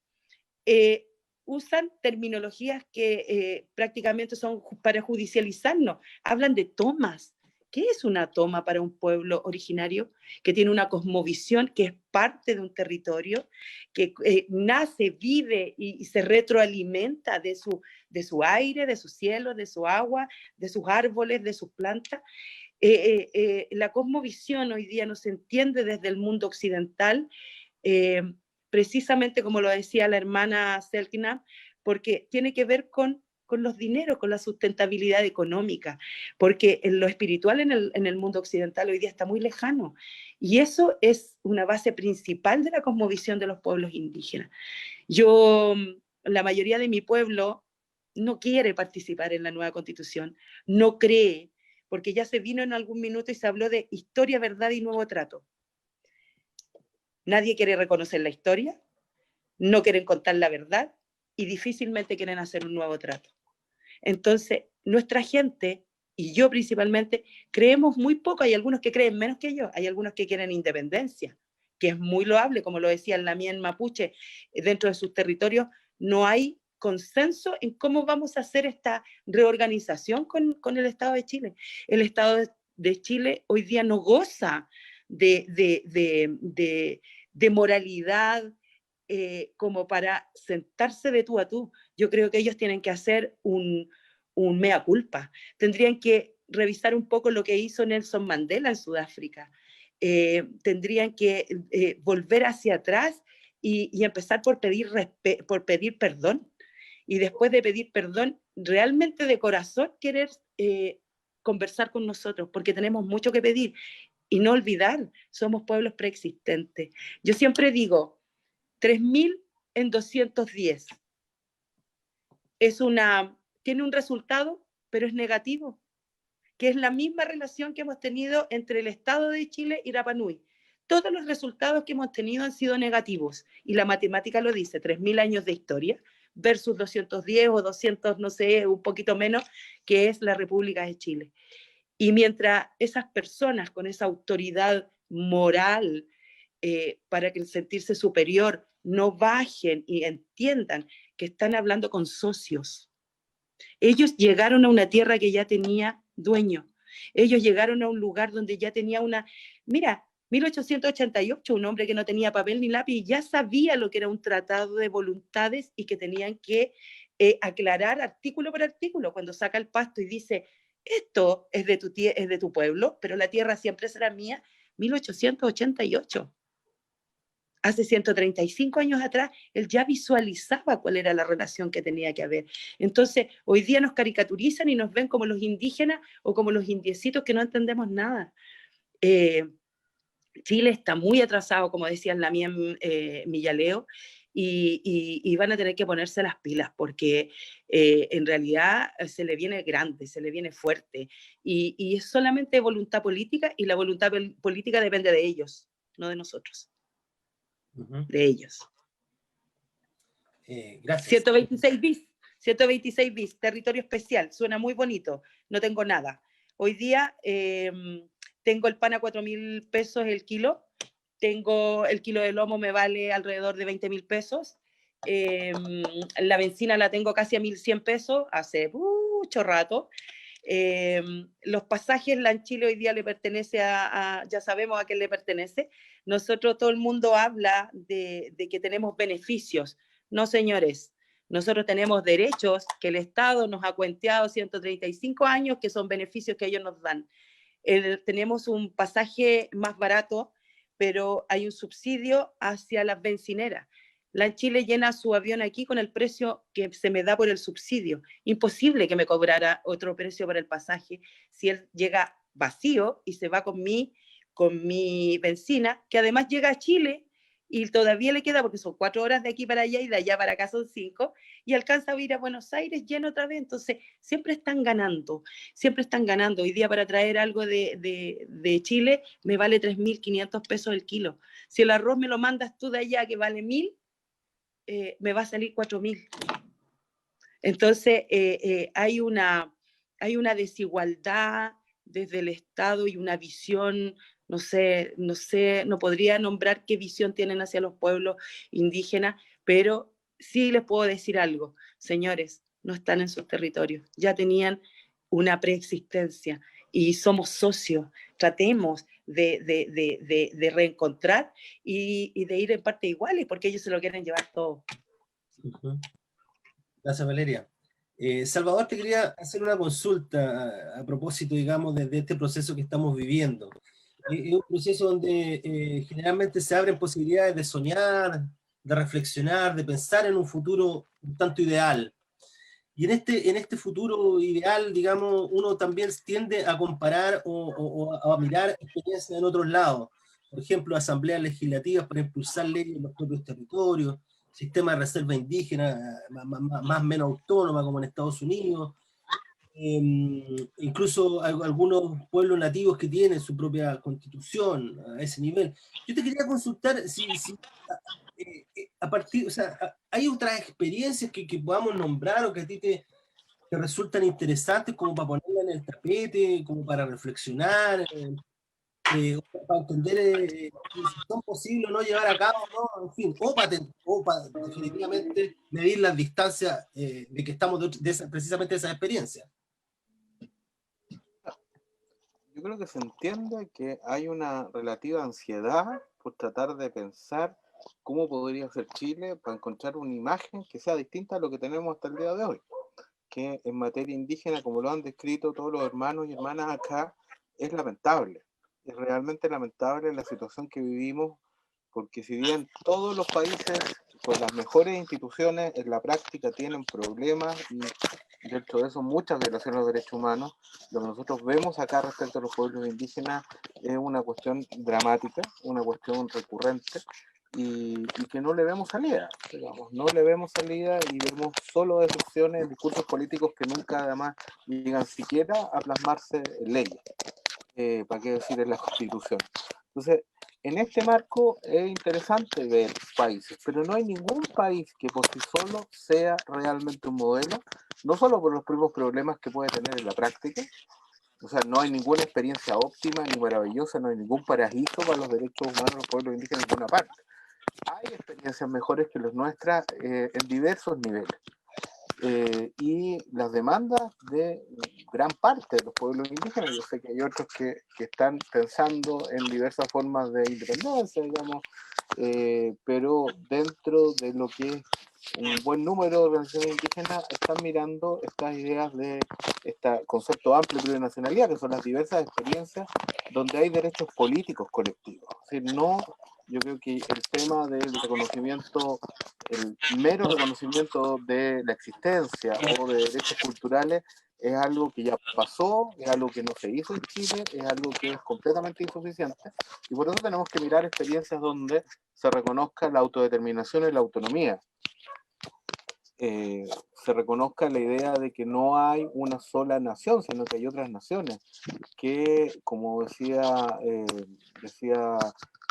Usan terminologías que prácticamente son para judicializarnos. Hablan de tomas. ¿Qué es una toma para un pueblo originario que tiene una cosmovisión, que es parte de un territorio, que nace, vive y se retroalimenta de su aire, de su cielo, de su agua, de sus árboles, de sus plantas? La cosmovisión hoy día no se entiende desde el mundo occidental, precisamente como lo decía la hermana Selknam, porque tiene que ver con los dineros, con la sustentabilidad económica, porque en lo espiritual en el mundo occidental hoy día está muy lejano, y eso es una base principal de la cosmovisión de los pueblos indígenas. La mayoría de mi pueblo no quiere participar en la nueva constitución, no cree, porque ya se vino en algún minuto y se habló de historia, verdad y nuevo trato. Nadie quiere reconocer la historia, no quieren contar la verdad y difícilmente quieren hacer un nuevo trato. Entonces, nuestra gente, y yo principalmente, creemos muy poco. Hay algunos que creen menos que yo, hay algunos que quieren independencia, que es muy loable, como lo decía la mía en Mapuche, dentro de sus territorios no hay consenso en cómo vamos a hacer esta reorganización con el Estado de Chile. El Estado de Chile hoy día no goza de moralidad como para sentarse de tú a tú. Yo creo que ellos tienen que hacer un mea culpa. Tendrían que revisar un poco lo que hizo Nelson Mandela en Sudáfrica. Tendrían que volver hacia atrás y empezar por pedir perdón. Y después de pedir perdón, realmente de corazón querer conversar con nosotros, porque tenemos mucho que pedir. Y no olvidar, somos pueblos preexistentes. Yo siempre digo, 3.000 en 210. Tiene un resultado, pero es negativo, que es la misma relación que hemos tenido entre el Estado de Chile y Rapa Nui. Todos los resultados que hemos tenido han sido negativos, y la matemática lo dice, 3.000 años de historia versus 210 o 200, no sé, un poquito menos, que es la República de Chile. Y mientras esas personas con esa autoridad moral para que el sentirse superior no bajen y entiendan que están hablando con socios. Ellos llegaron a una tierra que ya tenía dueño. Ellos llegaron a un lugar donde ya tenía Mira, 1888, un hombre que no tenía papel ni lápiz ya sabía lo que era un tratado de voluntades y que tenían que aclarar artículo por artículo. Cuando saca el pasto y dice, esto es de tu pueblo, pero la tierra siempre será mía, 1888. Hace 135 años atrás, él ya visualizaba cuál era la relación que tenía que haber. Entonces, hoy día nos caricaturizan y nos ven como los indígenas o como los indiecitos que no entendemos nada. Chile está muy atrasado, como decía la mía Millaleo, y van a tener que ponerse las pilas porque en realidad se le viene grande, se le viene fuerte, y es solamente voluntad política, y la voluntad política depende de ellos, no de nosotros. De ellos. Gracias. 126 bis, territorio especial, suena muy bonito, no tengo nada. Hoy día tengo el pan a 4.000 pesos el kilo, tengo el kilo de lomo, me vale alrededor de 20.000 pesos, la benzina la tengo casi a 1.100 pesos, hace mucho rato. Los pasajes, en Chile hoy día le pertenece ya sabemos a quién le pertenece. Nosotros, todo el mundo habla de que tenemos beneficios. No, señores, nosotros tenemos derechos que el Estado nos ha cuenteado 135 años, que son beneficios que ellos nos dan. Tenemos un pasaje más barato, pero hay un subsidio hacia las bencineras. La Chile llena su avión aquí con el precio que se me da por el subsidio. Imposible que me cobrara otro precio por el pasaje si él llega vacío y se va con mi benzina, que además llega a Chile y todavía le queda, porque son 4 horas de aquí para allá y de allá para acá son 5, y alcanza a ir a Buenos Aires lleno otra vez. Entonces, siempre están ganando, siempre están ganando. Hoy día para traer algo de Chile me vale 3.500 pesos el kilo. Si el arroz me lo mandas tú de allá que vale 1.000, me va a salir 4.000. Entonces, hay una desigualdad desde el Estado y una visión, no podría nombrar qué visión tienen hacia los pueblos indígenas, pero sí les puedo decir algo, señores, no están en sus territorios, ya tenían una preexistencia y somos socios, tratemos de reencontrar y de ir en parte iguales, porque ellos se lo quieren llevar todo. Gracias, Valeria. Salvador, te quería hacer una consulta a propósito, digamos, de este proceso que estamos viviendo. Es un proceso donde generalmente se abren posibilidades de soñar, de reflexionar, de pensar en un futuro un tanto ideal. Y en este futuro ideal, digamos, uno también tiende a comparar o a mirar experiencias en otros lados. Por ejemplo, asambleas legislativas para impulsar leyes en los propios territorios, sistema de reserva indígena más o menos autónoma como en Estados Unidos, incluso algunos pueblos nativos que tienen su propia constitución a ese nivel. Yo te quería consultar si a partir, o sea, ¿hay otras experiencias que podamos nombrar o que a ti te resultan interesantes como para ponerla en el tapete, como para reflexionar, para entender si son posibles o no llevar a cabo, ¿no? En fin, o para definitivamente medir las distancias de que estamos precisamente de esa experiencia? Yo creo que se entiende que hay una relativa ansiedad por tratar de pensar cómo podría ser Chile para encontrar una imagen que sea distinta a lo que tenemos hasta el día de hoy, que en materia indígena, como lo han descrito todos los hermanos y hermanas acá, es lamentable. Es realmente lamentable la situación que vivimos, porque si bien todos los países con las mejores instituciones en la práctica tienen problemas y dentro de eso muchas violaciones a los derechos humanos, lo que nosotros vemos acá respecto a los pueblos indígenas es una cuestión dramática, una cuestión recurrente y que no le vemos salida, digamos, no le vemos salida y vemos solo excepciones, discursos políticos que nunca además llegan siquiera a plasmarse en leyes, para qué decir en la Constitución. Entonces, en este marco es interesante ver países, pero no hay ningún país que por sí solo sea realmente un modelo, no solo por los propios problemas que puede tener en la práctica, o sea, no hay ninguna experiencia óptima ni maravillosa, no hay ningún paraíso para los derechos humanos de los pueblos indígenas en ninguna parte. Hay experiencias mejores que las nuestras en diversos niveles. Y las demandas de gran parte de los pueblos indígenas, yo sé que hay otros que están pensando en diversas formas de independencia, digamos, pero dentro de lo que es un buen número de organizaciones indígenas están mirando estas ideas de este concepto amplio de plurinacionalidad, que son las diversas experiencias donde hay derechos políticos colectivos. Es decir, no, yo creo que el tema del reconocimiento, el mero reconocimiento de la existencia o de derechos culturales es algo que ya pasó, es algo que no se hizo en Chile, es algo que es completamente insuficiente y por eso tenemos que mirar experiencias donde se reconozca la autodeterminación y la autonomía. Se reconozca la idea de que no hay una sola nación, sino que hay otras naciones, que como decía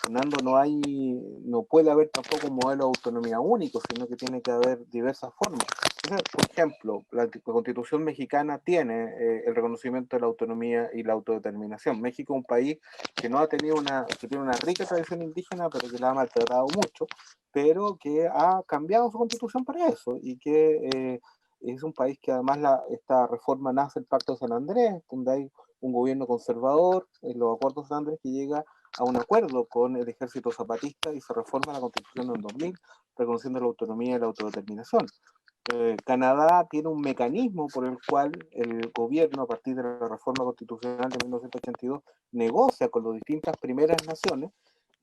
Fernando, no puede haber tampoco un modelo de autonomía único, sino que tiene que haber diversas formas. Entonces, por ejemplo, la Constitución mexicana tiene el reconocimiento de la autonomía y la autodeterminación. México es un país que no ha tenido que tiene una rica tradición indígena, pero que la ha maltratado mucho, pero que ha cambiado su constitución para eso y que es un país que además esta reforma nace del Pacto de San Andrés, donde hay un gobierno conservador en los acuerdos de San Andrés que llega a un acuerdo con el ejército zapatista y se reforma la constitución en 2000 reconociendo la autonomía y la autodeterminación. Canadá tiene un mecanismo por el cual el gobierno, a partir de la reforma constitucional de 1982, negocia con las distintas primeras naciones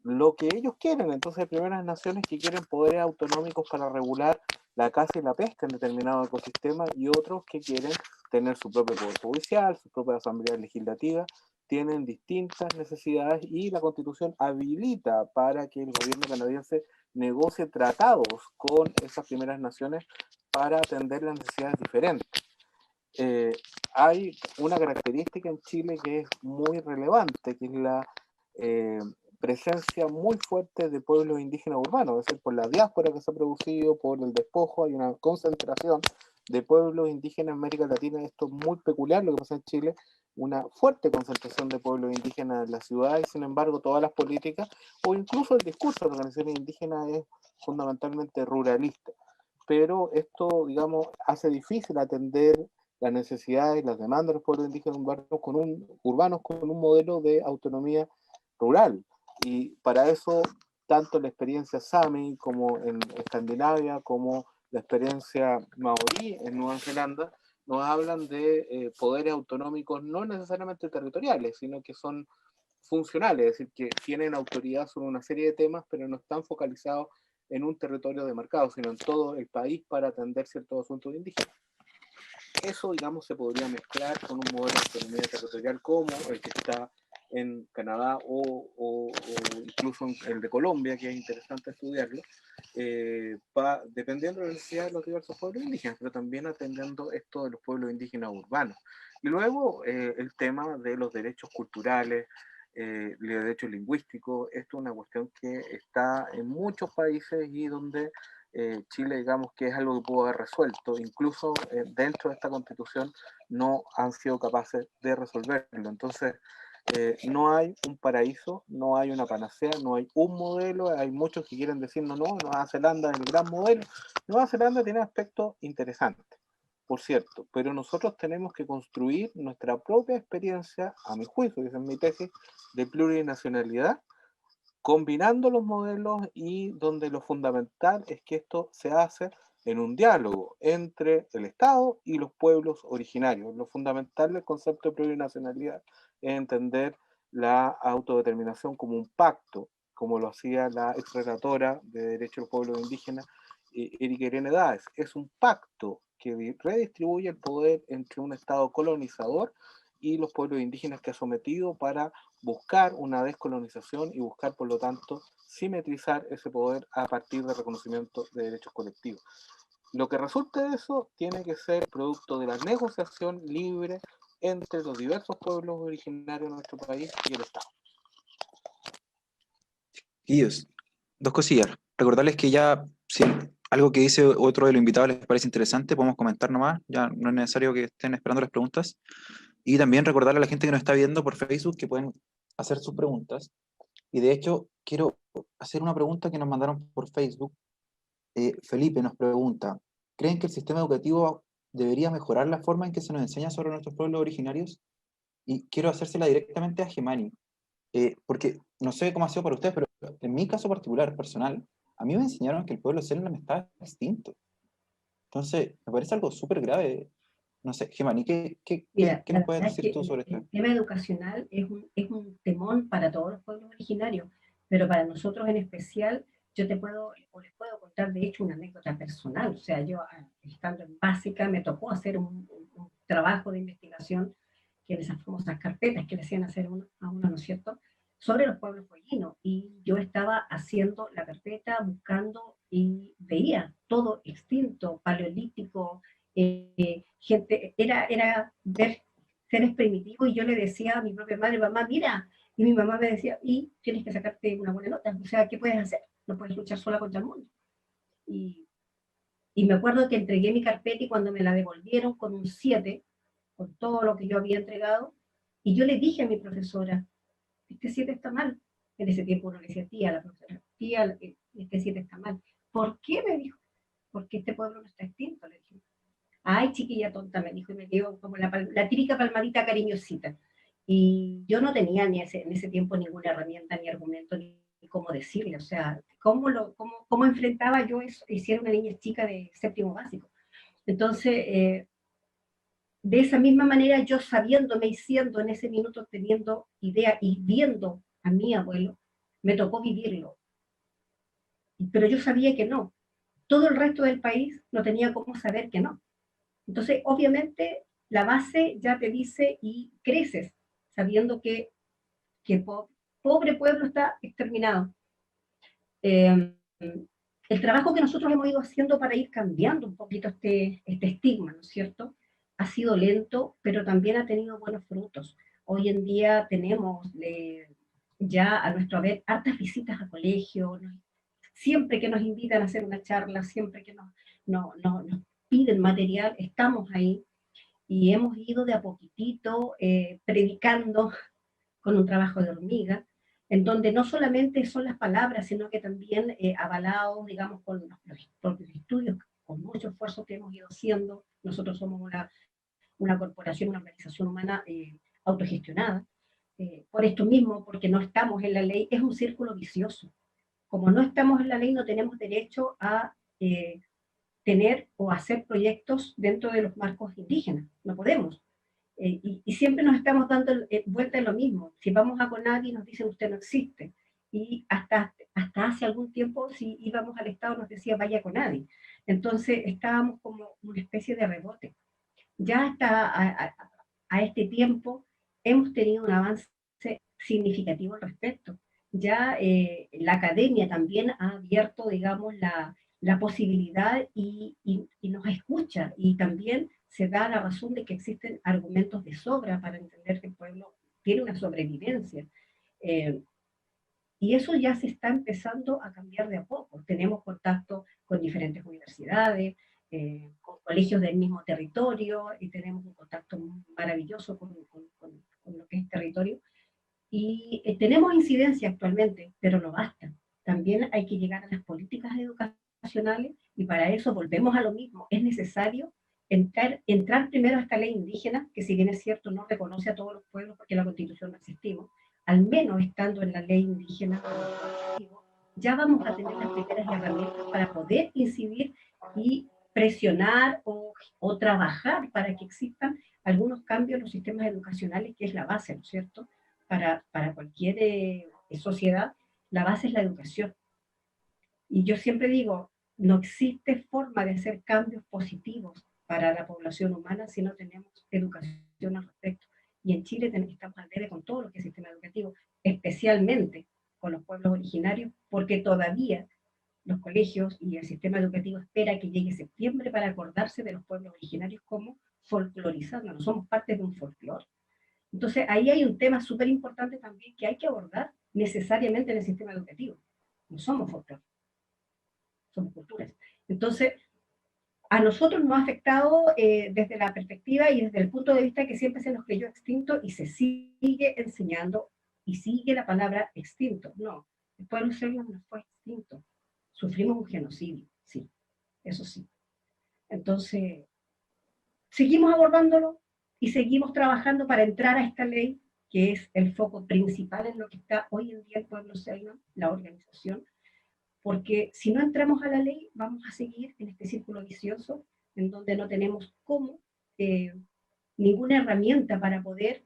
lo que ellos quieren. Entonces hay primeras naciones que quieren poderes autonómicos para regular la caza y la pesca en determinado ecosistema y otros que quieren tener su propio poder judicial, su propia asamblea legislativa tienen distintas necesidades y la Constitución habilita para que el gobierno canadiense negocie tratados con esas primeras naciones para atender las necesidades diferentes. Hay una característica en Chile que es muy relevante, que es la presencia muy fuerte de pueblos indígenas urbanos, es decir, por la diáspora que se ha producido, por el despojo, hay una concentración de pueblos indígenas en América Latina. Esto es muy peculiar lo que pasa en Chile, una fuerte concentración de pueblos indígenas en la ciudad, y sin embargo todas las políticas o incluso el discurso de las organizaciones indígenas es fundamentalmente ruralista. Pero esto, digamos, hace difícil atender las necesidades y las demandas de los pueblos indígenas urbanos con un modelo de autonomía rural. Y para eso, tanto la experiencia Sami como en Escandinavia, como la experiencia maorí en Nueva Zelanda, nos hablan de poderes autonómicos no necesariamente territoriales, sino que son funcionales, es decir, que tienen autoridad sobre una serie de temas, pero no están focalizados en un territorio demarcado, sino en todo el país para atender ciertos asuntos indígenas. Eso, digamos, se podría mezclar con un modelo de autonomía territorial como el que está en Canadá o incluso el de Colombia, que es interesante estudiarlo, dependiendo de las necesidades de los diversos pueblos indígenas, pero también atendiendo esto de los pueblos indígenas urbanos. Y luego el tema de los derechos culturales, derechos lingüísticos. Esto es una cuestión que está en muchos países y donde Chile, digamos, que es algo que pudo haber resuelto, incluso dentro de esta constitución no han sido capaces de resolverlo. Entonces, no hay un paraíso, no hay una panacea, no hay un modelo. Hay muchos que quieren decirnos, no, Nueva Zelanda es el gran modelo. Nueva Zelanda tiene aspectos interesantes, por cierto, pero nosotros tenemos que construir nuestra propia experiencia, a mi juicio, que es mi tesis, de plurinacionalidad, combinando los modelos, y donde lo fundamental es que esto se hace en un diálogo entre el Estado y los pueblos originarios. Lo fundamental del concepto de plurinacionalidad es entender la autodeterminación como un pacto, como lo hacía la ex relatora de Derechos de los Pueblos Indígenas, Erika Irene Dáez. Es un pacto que redistribuye el poder entre un Estado colonizador y los pueblos indígenas que ha sometido para buscar una descolonización y buscar, por lo tanto, simetrizar ese poder a partir del reconocimiento de derechos colectivos. Lo que resulte de eso tiene que ser producto de la negociación libre entre los diversos pueblos originarios de nuestro país y el Estado. Guillos, dos cosillas. Recordarles que ya, si algo que dice otro de los invitados les parece interesante, podemos comentar nomás, ya no es necesario que estén esperando las preguntas. Y también recordarle a la gente que nos está viendo por Facebook que pueden hacer sus preguntas. Y de hecho, quiero hacer una pregunta que nos mandaron por Facebook. Felipe nos pregunta, ¿creen que el sistema educativo debería mejorar la forma en que se nos enseña sobre nuestros pueblos originarios? Y quiero hacérsela directamente a Gemani, porque no sé cómo ha sido para ustedes, pero en mi caso particular, personal, a mí me enseñaron que el pueblo Selknam estaba extinto. Entonces, me parece algo súper grave. No sé, Gemani, Mira, ¿qué la nos puedes verdad es decir que tú sobre esto? el tema educacional es un temón para todos los pueblos originarios, pero para nosotros en especial, yo te puedo, o les puedo contar de hecho una anécdota personal. O sea, yo estando en básica me tocó hacer un trabajo de investigación, que en esas famosas carpetas que le hacían hacer a uno, ¿no es cierto?, sobre los pueblos huellinos. Y yo estaba haciendo la carpeta, buscando, y veía todo extinto, paleolítico, gente, era ver seres primitivos, y yo le decía a mi propia madre, mamá, mira, y mi mamá me decía, y tienes que sacarte una buena nota, o sea, ¿qué puedes hacer? No puedes luchar sola contra el mundo. Y, y me acuerdo que entregué mi carpeta, y cuando me la devolvieron con un 7, con todo lo que yo había entregado, y yo le dije a mi profesora, este 7 está mal. En ese tiempo uno le decía, tía, la profesora, tía, este 7 está mal. ¿Por qué? Me dijo. Porque este pueblo no está extinto, le dije. Ay, chiquilla tonta, me dijo, y me dio como la típica palmadita cariñosita. Y yo no tenía en ese tiempo ninguna herramienta, ni argumento, ni cómo decirle. O sea, cómo enfrentaba yo eso, y si era una niña chica de séptimo básico. Entonces, de esa misma manera, yo sabiéndome y siendo en ese minuto, teniendo idea y viendo a mi abuelo, me tocó vivirlo. Pero yo sabía que no. Todo el resto del país no tenía cómo saber que no. Entonces, obviamente, la base ya te dice, y creces sabiendo que pobre pueblo está exterminado. El trabajo que nosotros hemos ido haciendo para ir cambiando un poquito este estigma, ¿no es cierto?, ha sido lento, pero también ha tenido buenos frutos. Hoy en día tenemos ya a nuestro haber hartas visitas a colegios, siempre que nos invitan a hacer una charla, siempre que nos piden material, estamos ahí, y hemos ido de a poquitito predicando con un trabajo de hormiga, en donde no solamente son las palabras, sino que también avalados, digamos, con los propios estudios, con mucho esfuerzo que hemos ido haciendo. Nosotros somos una corporación, una organización humana autogestionada. Por esto mismo, porque no estamos en la ley, es un círculo vicioso. Como no estamos en la ley, no tenemos derecho a tener o hacer proyectos dentro de los marcos indígenas. No podemos. Y siempre nos estamos dando vuelta en lo mismo. Si vamos a CONADI nos dicen usted no existe. Y hasta hace algún tiempo, si íbamos al Estado, nos decía vaya a CONADI. Entonces estábamos como una especie de rebote. Ya hasta a este tiempo hemos tenido un avance significativo al respecto. Ya la academia también ha abierto, digamos, la posibilidad y nos escucha, y también se da la razón de que existen argumentos de sobra para entender que el pueblo tiene una sobrevivencia. Y eso ya se está empezando a cambiar de a poco. Tenemos contacto con diferentes universidades, con colegios del mismo territorio, y tenemos un contacto maravilloso con lo que es territorio. Y tenemos incidencia actualmente, pero no basta. También hay que llegar a las políticas educacionales, y para eso volvemos a lo mismo. Es necesario entrar primero a esta ley indígena, que si bien es cierto no reconoce a todos los pueblos porque la Constitución no existimos, al menos estando en la ley indígena, ya vamos a tener las primeras herramientas para poder incidir y presionar o trabajar para que existan algunos cambios en los sistemas educacionales, que es la base, ¿no es cierto? Para cualquier sociedad, la base es la educación. Y yo siempre digo, no existe forma de hacer cambios positivos para la población humana si no tenemos educación al respecto. Y en Chile estamos al debe con todo lo que es el sistema educativo, especialmente con los pueblos originarios, porque todavía los colegios y el sistema educativo espera que llegue septiembre para acordarse de los pueblos originarios como folclorizándonos. Somos parte de un folclore. Entonces, ahí hay un tema súper importante también que hay que abordar necesariamente en el sistema educativo. No somos folclore, somos culturas. Entonces, a nosotros nos ha afectado desde la perspectiva y desde el punto de vista que siempre se nos creyó extinto, y se sigue enseñando y sigue la palabra extinto. No, el pueblo serbio no fue extinto. Sufrimos un genocidio, sí, eso sí. Entonces, seguimos abordándolo y seguimos trabajando para entrar a esta ley, que es el foco principal en lo que está hoy en día el pueblo selva, la organización, porque si no entramos a la ley vamos a seguir en este círculo vicioso en donde no tenemos ninguna herramienta para poder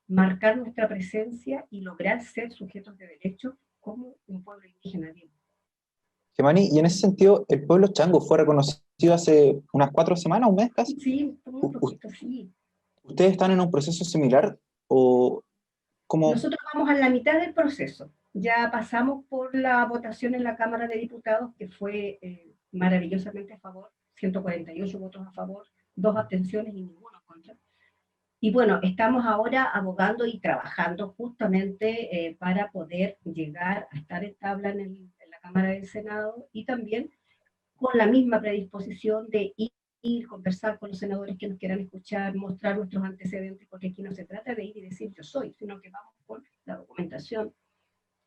marcar nuestra presencia y lograr ser sujetos de derecho como un pueblo indígena vivo. Gemani, y en ese sentido, el pueblo chango fue reconocido hace unas 4 semanas, un mes casi. Sí, un poquito, sí. ¿Ustedes están en un proceso similar o cómo? Nosotros vamos a la mitad del proceso. Ya pasamos por la votación en la Cámara de Diputados, que fue maravillosamente a favor, 148 votos a favor, 2 abstenciones y ninguno contra. Y bueno, estamos ahora abogando y trabajando justamente para poder llegar a estar en tabla en la Cámara del Senado, y también con la misma predisposición de ir, conversar con los senadores que nos quieran escuchar, mostrar nuestros antecedentes, porque aquí no se trata de ir y decir yo soy, sino que vamos con la documentación.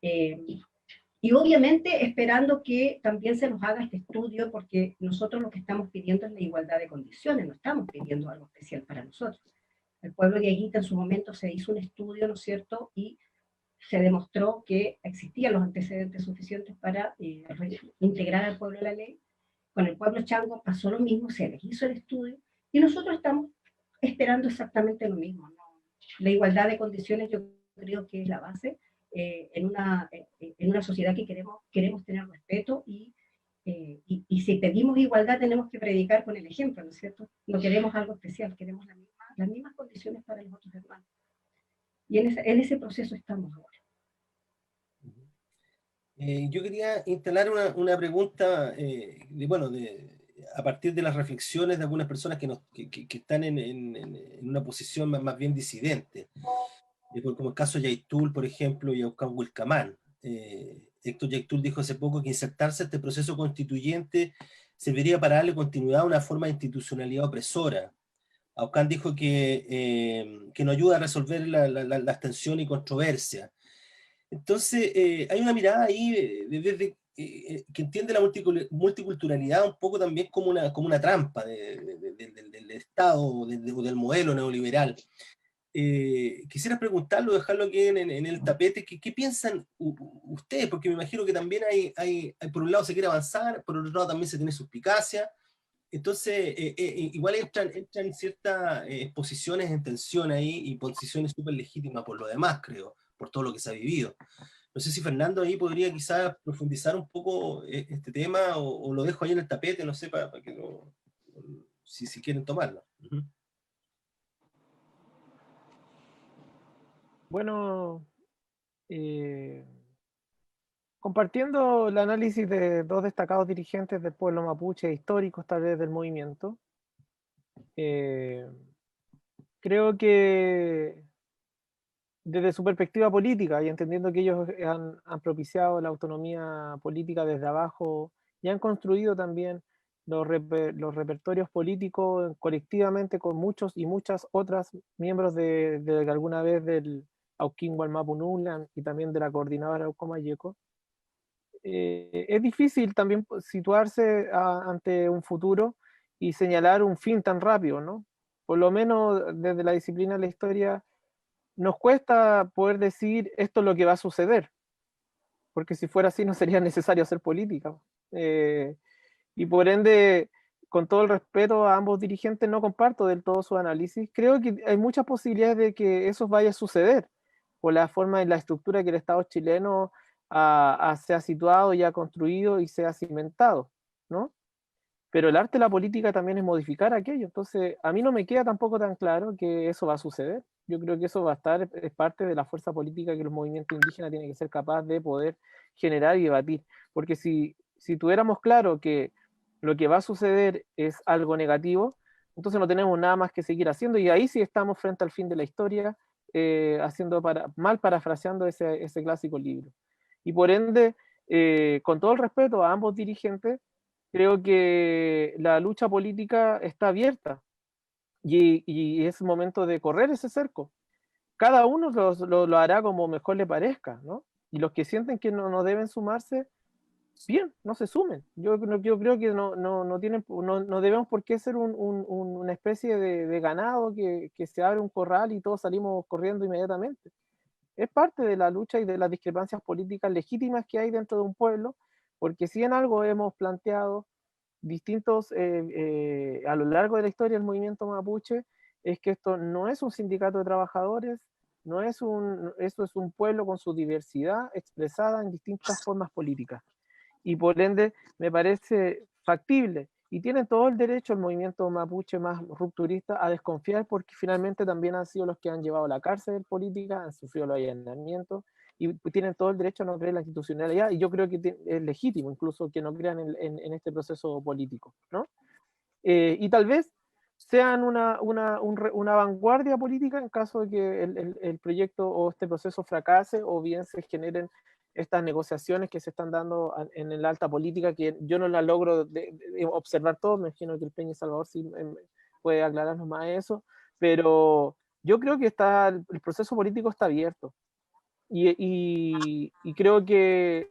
Y obviamente esperando que también se nos haga este estudio, porque nosotros lo que estamos pidiendo es la igualdad de condiciones, no estamos pidiendo algo especial para nosotros. El pueblo de Aguita en su momento se hizo un estudio, ¿no es cierto?, y se demostró que existían los antecedentes suficientes para integrar al pueblo a la ley. Con el pueblo chango pasó lo mismo, se les hizo el estudio, y nosotros estamos esperando exactamente lo mismo, ¿no? La igualdad de condiciones yo creo que es la base en una sociedad que queremos tener respeto, y si pedimos igualdad tenemos que predicar con el ejemplo, ¿no es cierto? No queremos algo especial, queremos las mismas condiciones para los otros hermanos. Y en ese proceso estamos ahora. Yo quería instalar una pregunta, a partir de las reflexiones de algunas personas que están en una posición más bien disidente, como el caso de Yaitul, por ejemplo, y Aucán Wilcamán. Héctor Yaitul dijo hace poco que insertarse en este proceso constituyente serviría para darle continuidad a una forma de institucionalidad opresora. Aucán dijo que no ayuda a resolver las tensiones y controversias. Entonces, hay una mirada ahí que entiende la multiculturalidad un poco también como una trampa del Estado o del modelo neoliberal. Quisiera preguntarlo, dejarlo aquí en el tapete, ¿qué piensan ustedes? Porque me imagino que también por un lado se quiere avanzar, por otro lado también se tiene suspicacia. Entonces, igual entran ciertas posiciones en tensión ahí y posiciones súper legítimas por lo demás, creo, por todo lo que se ha vivido. No sé si Fernando ahí podría quizás profundizar un poco este tema o lo dejo ahí en el tapete, no sé, para que si quieren tomarlo. Uh-huh. Bueno, compartiendo el análisis de dos destacados dirigentes del pueblo mapuche, históricos tal vez del movimiento, creo que desde su perspectiva política y entendiendo que ellos han propiciado la autonomía política desde abajo y han construido también los repertorios políticos colectivamente con muchos y muchas otras miembros de alguna vez del Auquín Gualmapunulan y también de la coordinadora Ucomayeco. Es difícil también situarse ante un futuro y señalar un fin tan rápido, ¿no? Por lo menos desde la disciplina de la historia nos cuesta poder decir esto es lo que va a suceder, porque si fuera así no sería necesario hacer política. Y por ende, con todo el respeto a ambos dirigentes, no comparto del todo su análisis. Creo que hay muchas posibilidades de que eso vaya a suceder, por la forma y la estructura que el Estado chileno se ha situado y ha construido y se ha cimentado, ¿no? Pero el arte de la política también es modificar aquello. Entonces, a mí no me queda tampoco tan claro que eso va a suceder. Yo creo que eso va a estar, es parte de la fuerza política que los movimientos indígenas tienen que ser capaces de poder generar y debatir. Porque si tuviéramos claro que lo que va a suceder es algo negativo, entonces no tenemos nada más que seguir haciendo. Y ahí sí estamos frente al fin de la historia, mal parafraseando ese clásico libro. Y por ende, con todo el respeto a ambos dirigentes, creo que la lucha política está abierta y es momento de correr ese cerco. Cada uno lo hará como mejor le parezca, ¿no? Y los que sienten que no deben sumarse, bien, no se sumen. Yo creo que no debemos por qué ser una especie de ganado que se abre un corral y todos salimos corriendo inmediatamente. Es parte de la lucha y de las discrepancias políticas legítimas que hay dentro de un pueblo, porque si en algo hemos planteado distintos a lo largo de la historia del movimiento mapuche, es que esto no es un sindicato de trabajadores, esto es un pueblo con su diversidad expresada en distintas formas políticas. Y por ende me parece factible y tienen todo el derecho el movimiento mapuche más rupturista a desconfiar, porque finalmente también han sido los que han llevado a la cárcel política, han sufrido los allanamientos y tienen todo el derecho a no creer en la institucionalidad, y yo creo que es legítimo incluso que no crean en este proceso político, ¿no? Y tal vez sean una vanguardia política en caso de que el proyecto o este proceso fracase, o bien se generen estas negociaciones que se están dando en la alta política, que yo no la logro de observar todo. Me imagino que el Peña Salvador sí puede aclararnos más eso, pero yo creo que el proceso político está abierto y creo que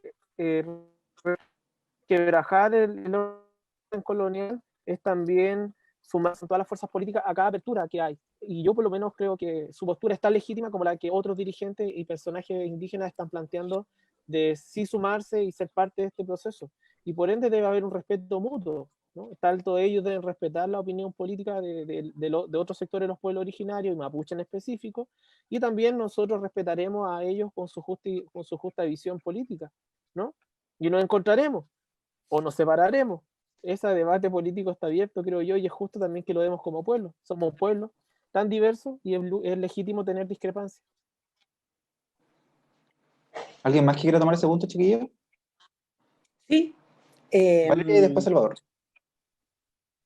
quebrajar el orden colonial es también sumarse todas las fuerzas políticas a cada apertura que hay. Y yo por lo menos creo que su postura es tan legítima como la que otros dirigentes y personajes indígenas están planteando, de sí sumarse y ser parte de este proceso. Y por ende debe haber un respeto mutuo, ¿no? Tanto ellos deben respetar la opinión política de otros sectores de los pueblos originarios, y mapuche en específico, y también nosotros respetaremos a ellos con su justa visión política, ¿no? Y nos encontraremos o nos separaremos. Ese debate político está abierto, creo yo, y es justo también que lo demos como pueblo. Somos un pueblo tan diverso y es legítimo tener discrepancias. ¿Alguien más que quiera tomar ese punto, chiquillos? Sí. Valeria y después Salvador.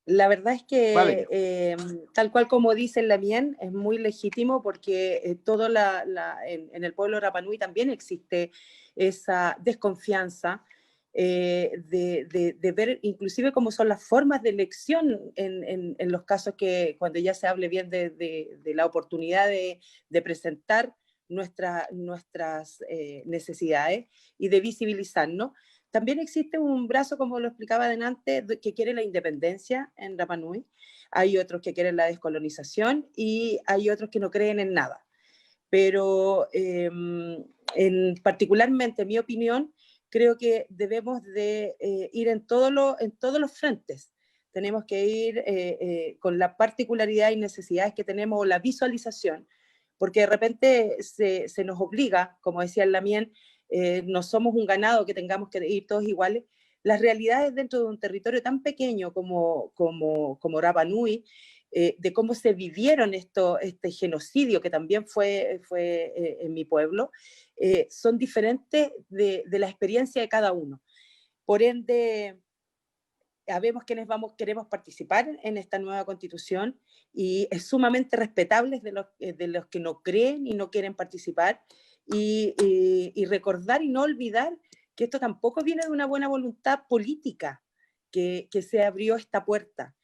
La verdad es Vale. que, tal cual como dice Lamien, es muy legítimo porque en el pueblo Rapa Nui también existe esa desconfianza de ver inclusive cómo son las formas de elección en los casos que cuando ya se hable bien de la oportunidad de presentar nuestras necesidades y de visibilizarnos. También existe un brazo, como lo explicaba delante, que quiere la independencia en Rapa Nui. Hay otros que quieren la descolonización y hay otros que no creen en nada. Pero particularmente, en mi opinión, creo que debemos de ir en todos los frentes. Tenemos que ir con la particularidad y necesidades que tenemos, o la visualización, porque de repente se nos obliga, como decía Lamien, no somos un ganado que tengamos que ir todos iguales. Las realidades dentro de un territorio tan pequeño como Rapa Nui, de cómo se vivieron este genocidio que también fue en mi pueblo, son diferentes de la experiencia de cada uno. Por ende, sabemos quienes queremos participar en esta nueva constitución y es sumamente respetable de los que no creen y no quieren participar y recordar y no olvidar que esto tampoco viene de una buena voluntad política, que se abrió esta puerta,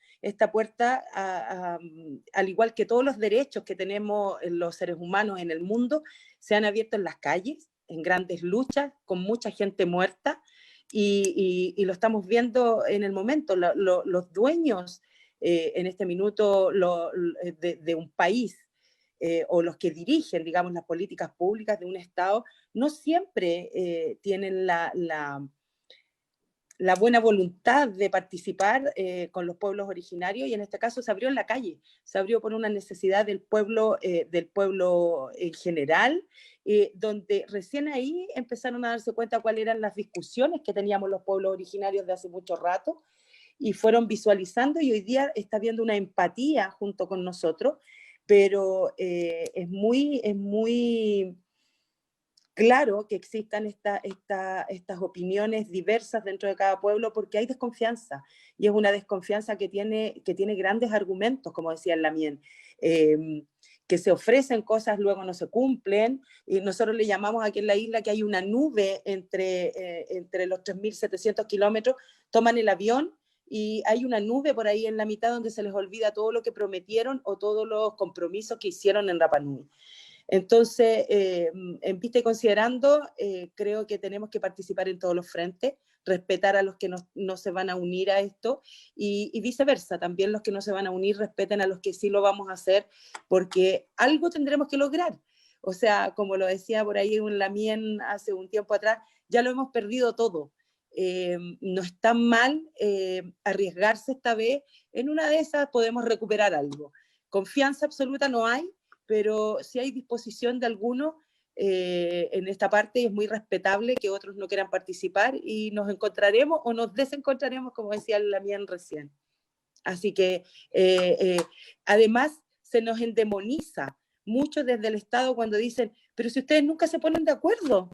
al igual que todos los derechos que tenemos los seres humanos en el mundo, se han abierto en las calles, en grandes luchas, con mucha gente muerta, y lo estamos viendo en el momento. Los dueños en este minuto de un país, o los que dirigen, digamos, las políticas públicas de un Estado, no siempre tienen la buena voluntad de participar con los pueblos originarios, y en este caso se abrió en la calle, se abrió por una necesidad del pueblo en general, donde recién ahí empezaron a darse cuenta cuáles eran las discusiones que teníamos los pueblos originarios de hace mucho rato, y fueron visualizando, y hoy día está habiendo una empatía junto con nosotros, pero es muy claro que existan estas opiniones diversas dentro de cada pueblo, porque hay desconfianza, y es una desconfianza que tiene grandes argumentos, como decía Lamien, que se ofrecen cosas, luego no se cumplen, y nosotros le llamamos aquí en la isla que hay una nube entre los 3.700 kilómetros, toman el avión, y hay una nube por ahí en la mitad donde se les olvida todo lo que prometieron o todos los compromisos que hicieron en Rapa Nui. Entonces, en vista y considerando, creo que tenemos que participar en todos los frentes, respetar a los que no se van a unir a esto, y viceversa, también los que no se van a unir respeten a los que sí lo vamos a hacer, porque algo tendremos que lograr. O sea, como lo decía por ahí un Lamien hace un tiempo atrás, ya lo hemos perdido todo. No es tan mal arriesgarse esta vez, en una de esas podemos recuperar algo. Confianza absoluta no hay, pero si hay disposición de algunos en esta parte, es muy respetable que otros no quieran participar, y nos encontraremos o nos desencontraremos, como decía Lamien recién. Así que, además, se nos endemoniza mucho desde el Estado cuando dicen, pero si ustedes nunca se ponen de acuerdo,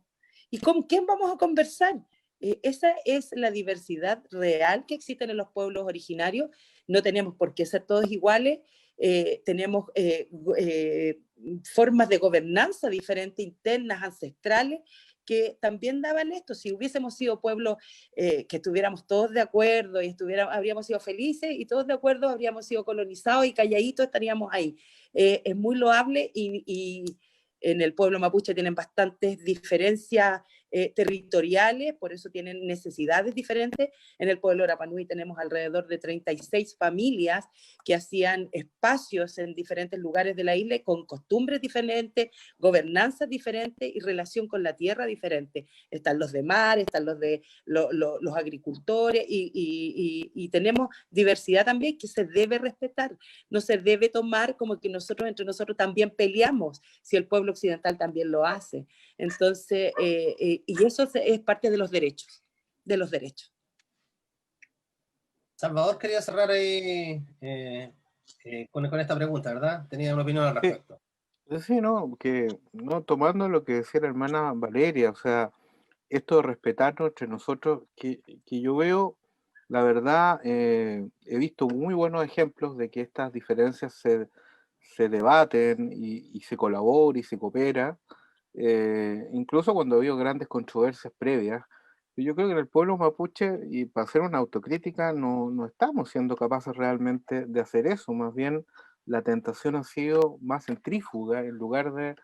¿y con quién vamos a conversar? Esa es la diversidad real que existe en los pueblos originarios. No tenemos por qué ser todos iguales, tenemos formas de gobernanza diferentes, internas, ancestrales, que también daban esto. Si hubiésemos sido pueblos que estuviéramos todos de acuerdo y habríamos sido felices y todos de acuerdo, habríamos sido colonizados y calladitos estaríamos ahí. Es muy loable, y en el pueblo mapuche tienen bastantes diferencias territoriales, por eso tienen necesidades diferentes. En el pueblo Rapa Nui tenemos alrededor de 36 familias que hacían espacios en diferentes lugares de la isla con costumbres diferentes, gobernanzas diferentes y relación con la tierra diferente. Están los de mar, están los agricultores, y tenemos diversidad también que se debe respetar. No se debe tomar como que nosotros entre nosotros también peleamos, si el pueblo occidental también lo hace. Entonces, y eso es parte de los derechos, Salvador quería cerrar ahí con esta pregunta, ¿verdad? Tenía una opinión al respecto. Sí, no, que no tomando lo que decía la hermana Valeria, o sea, esto de respetarnos entre nosotros, que yo veo, la verdad, he visto muy buenos ejemplos de que estas diferencias se debaten y se colabora y se coopera, incluso cuando ha habido grandes controversias previas. Yo creo que en el pueblo mapuche, y para hacer una autocrítica, no estamos siendo capaces realmente de hacer eso, más bien la tentación ha sido más centrífuga, en lugar de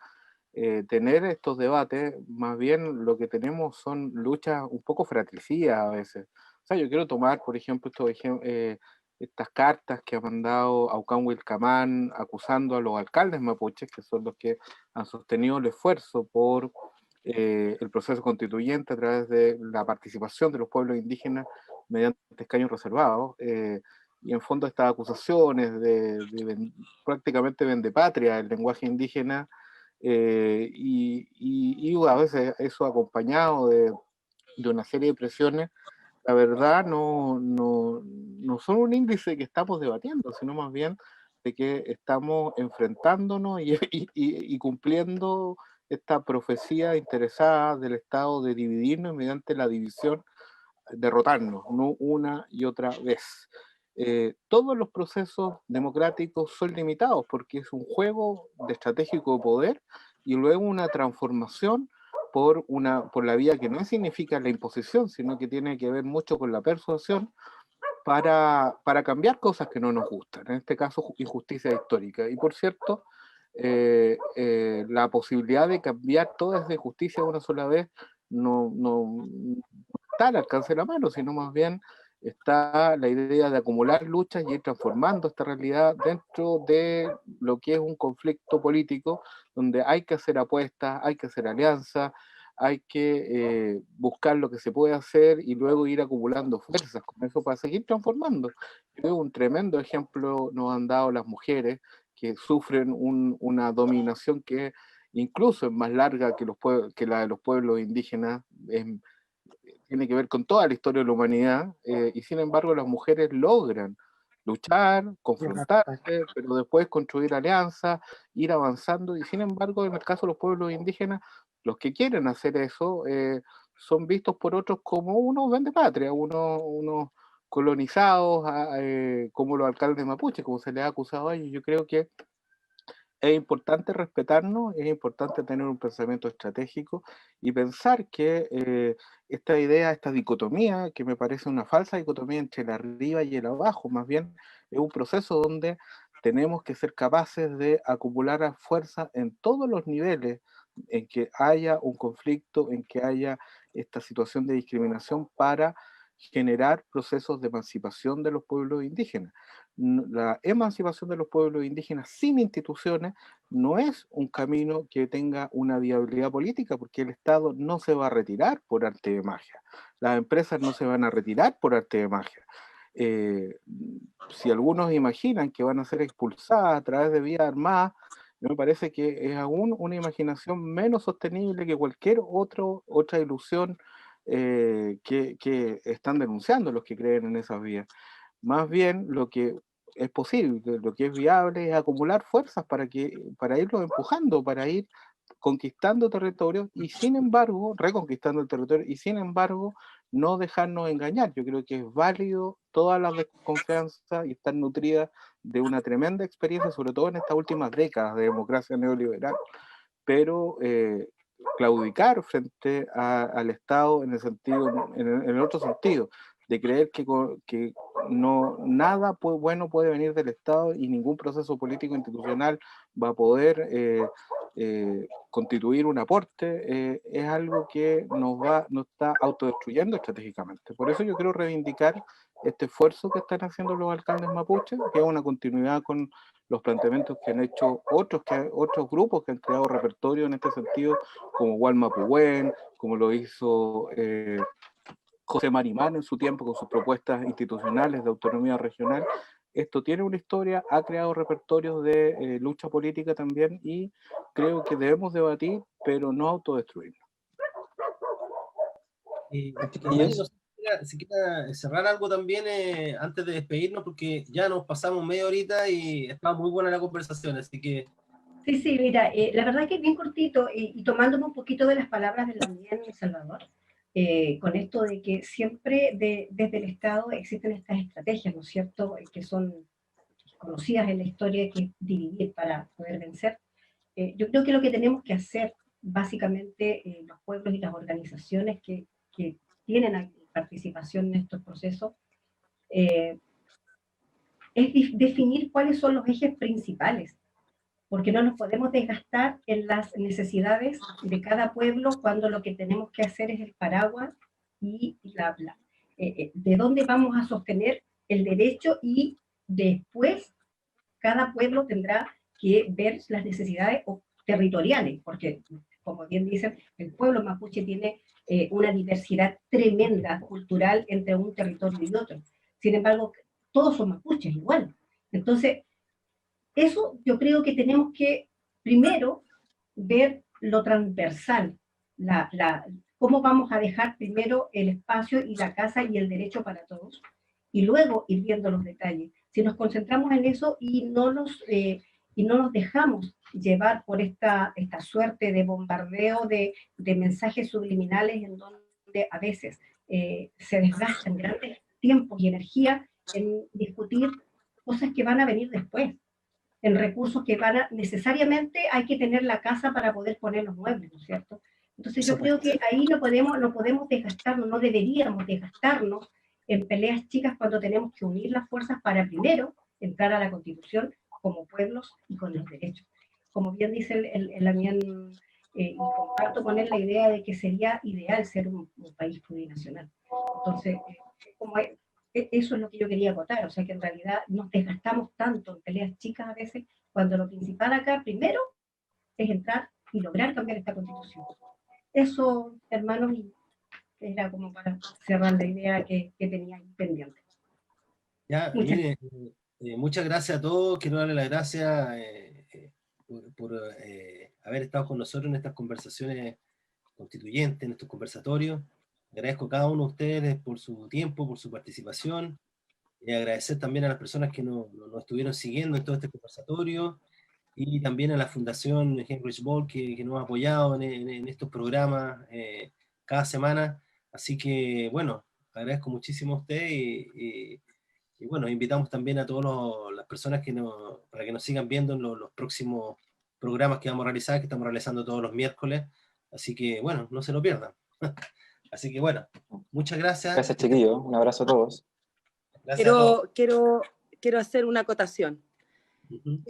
tener estos debates, más bien lo que tenemos son luchas un poco fratricidas a veces. O sea, yo quiero tomar, por ejemplo, estas cartas que ha mandado Aucán Wilcamán acusando a los alcaldes mapuches, que son los que han sostenido el esfuerzo por el proceso constituyente a través de la participación de los pueblos indígenas mediante escaños reservados. Y en fondo estas acusaciones prácticamente vendepatria del lenguaje indígena, y a veces eso acompañado de una serie de presiones, la verdad no son un índice que estamos debatiendo, sino más bien de que estamos enfrentándonos y cumpliendo esta profecía interesada del Estado de dividirnos mediante la división, derrotarnos, no una y otra vez. Todos los procesos democráticos son limitados porque es un juego de estratégico poder y luego una transformación por la vía que no significa la imposición, sino que tiene que ver mucho con la persuasión para cambiar cosas que no nos gustan, en este caso injusticia histórica. Y por cierto, la posibilidad de cambiar toda esa injusticia una sola vez no está al alcance de la mano, sino más bien está la idea de acumular luchas y ir transformando esta realidad dentro de lo que es un conflicto político, donde hay que hacer apuestas, hay que hacer alianzas, hay que buscar lo que se puede hacer y luego ir acumulando fuerzas con eso para seguir transformando. Creo un tremendo ejemplo nos han dado las mujeres que sufren una dominación que incluso es más larga que la de los pueblos indígenas, tiene que ver con toda la historia de la humanidad, y sin embargo las mujeres logran luchar, confrontarse, pero después construir alianzas, ir avanzando, y sin embargo en el caso de los pueblos indígenas, los que quieren hacer eso son vistos por otros como unos vendepatria, unos colonizados, como los alcaldes mapuches, como se les ha acusado a ellos. Yo creo que es importante respetarnos, es importante tener un pensamiento estratégico y pensar que esta idea, esta dicotomía, que me parece una falsa dicotomía entre el arriba y el abajo, más bien es un proceso donde tenemos que ser capaces de acumular fuerza en todos los niveles en que haya un conflicto, en que haya esta situación de discriminación para generar procesos de emancipación de los pueblos indígenas. La emancipación de los pueblos indígenas sin instituciones no es un camino que tenga una viabilidad política, porque el Estado no se va a retirar por arte de magia, las empresas no se van a retirar por arte de magia. Si algunos imaginan que van a ser expulsadas a través de vías armadas, me parece que es aún una imaginación menos sostenible que cualquier otra ilusión que están denunciando los que creen en esas vías. Más bien lo que es posible, lo que es viable es acumular fuerzas para irlos empujando, para ir conquistando territorios y sin embargo, reconquistando el territorio y sin embargo no dejarnos engañar. Yo creo que es válido todas las desconfianzas y estar nutridas de una tremenda experiencia, sobre todo en estas últimas décadas de democracia neoliberal, pero claudicar frente al Estado en el otro sentido, de creer que nada bueno puede venir del Estado y ningún proceso político institucional va a poder constituir un aporte, es algo que nos está autodestruyendo estratégicamente. Por eso yo quiero reivindicar este esfuerzo que están haciendo los alcaldes mapuches, que es una continuidad con los planteamientos que han hecho otros grupos que han creado repertorio en este sentido, como Walma Puguen, como lo hizo José Marimán en su tiempo con sus propuestas institucionales de autonomía regional. Esto tiene una historia, ha creado repertorios de lucha política también y creo que debemos debatir, pero no autodestruirnos. Dani, no sé si quiera cerrar algo también antes de despedirnos, porque ya nos pasamos media horita y está muy buena la conversación, así que Sí, sí, mira, la verdad que es bien cortito y tomándome un poquito de las palabras de la mía en Salvador, con esto de que siempre desde el Estado existen estas estrategias, ¿no es cierto?, que son conocidas en la historia, que es dividir para poder vencer. Yo creo que lo que tenemos que hacer, básicamente, los pueblos y las organizaciones que tienen participación en estos procesos, eh, es definir cuáles son los ejes principales, porque no nos podemos desgastar en las necesidades de cada pueblo cuando lo que tenemos que hacer es el paraguas y de dónde vamos a sostener el derecho, y después cada pueblo tendrá que ver las necesidades territoriales, porque, como bien dicen, el pueblo mapuche tiene una diversidad tremenda cultural entre un territorio y otro. Sin embargo, todos son mapuches igual. Entonces, eso yo creo que tenemos que primero ver lo transversal, cómo vamos a dejar primero el espacio y la casa y el derecho para todos, y luego ir viendo los detalles. Si nos concentramos en eso y no nos dejamos llevar por esta suerte de bombardeo de mensajes subliminales en donde a veces se desgastan grandes tiempos y energía en discutir cosas que van a venir después, en recursos que necesariamente hay que tener la casa para poder poner los muebles, ¿no es cierto? Entonces yo creo que ahí no podemos desgastarnos, no deberíamos desgastarnos en peleas chicas cuando tenemos que unir las fuerzas para primero entrar a la Constitución como pueblos y con los derechos. Como bien dice el Damián, y comparto con él la idea de que sería ideal ser un país plurinacional. Entonces, como eso es lo que yo quería acotar, o sea que en realidad nos desgastamos tanto en peleas chicas a veces, cuando lo principal acá primero es entrar y lograr cambiar esta Constitución. Eso, hermanos, era como para cerrar la idea que tenía pendiente. Ya, mire, muchas gracias a todos. Quiero darle las gracias por haber estado con nosotros en estas conversaciones constituyentes, en estos conversatorios. Agradezco a cada uno de ustedes por su tiempo, por su participación. Agradecer también a las personas que nos estuvieron siguiendo en todo este conversatorio, y también a la Fundación Heinrich Böll que nos ha apoyado en estos programas cada semana. Así que, bueno, agradezco muchísimo a ustedes y bueno, invitamos también a todas las personas para que nos sigan viendo en los próximos programas que vamos a realizar, que estamos realizando todos los miércoles. Así que, bueno, no se lo pierdan. Así que, bueno, muchas gracias. Gracias, chiquillos. Un abrazo a todos. Gracias a todos. Quiero hacer una acotación. Uh-huh.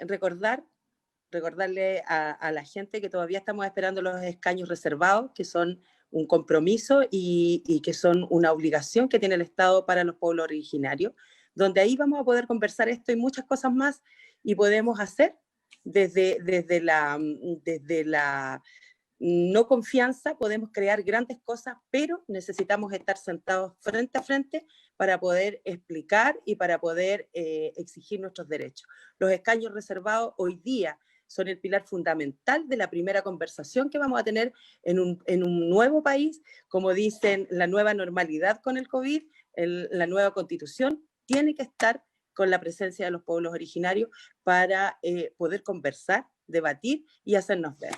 Recordarle a la gente que todavía estamos esperando los escaños reservados, que son un compromiso y que son una obligación que tiene el Estado para los pueblos originarios, donde ahí vamos a poder conversar esto y muchas cosas más, y podemos hacer desde la no confianza, podemos crear grandes cosas, pero necesitamos estar sentados frente a frente para poder explicar y para poder exigir nuestros derechos. Los escaños reservados hoy día son el pilar fundamental de la primera conversación que vamos a tener en un nuevo país, como dicen, la nueva normalidad con el COVID, la nueva constitución tiene que estar con la presencia de los pueblos originarios para poder conversar, debatir y hacernos ver.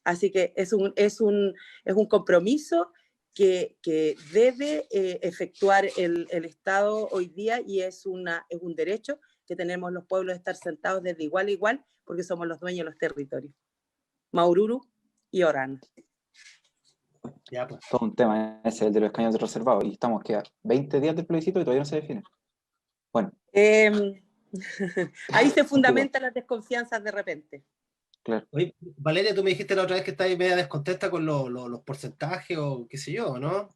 Así que es un compromiso que debe efectuar el Estado hoy día, y es un derecho que tenemos los pueblos de estar sentados desde igual a igual, porque somos los dueños de los territorios. Maururu y Orana. Ya, pues. Todo un tema ese, el de los escaños reservados, y estamos que a 20 días del plebiscito y todavía no se define. Bueno. Ahí se fundamentan las desconfianzas de repente. Claro. Oye, Valeria, tú me dijiste la otra vez que estabas media descontenta con los porcentajes o qué sé yo, ¿no?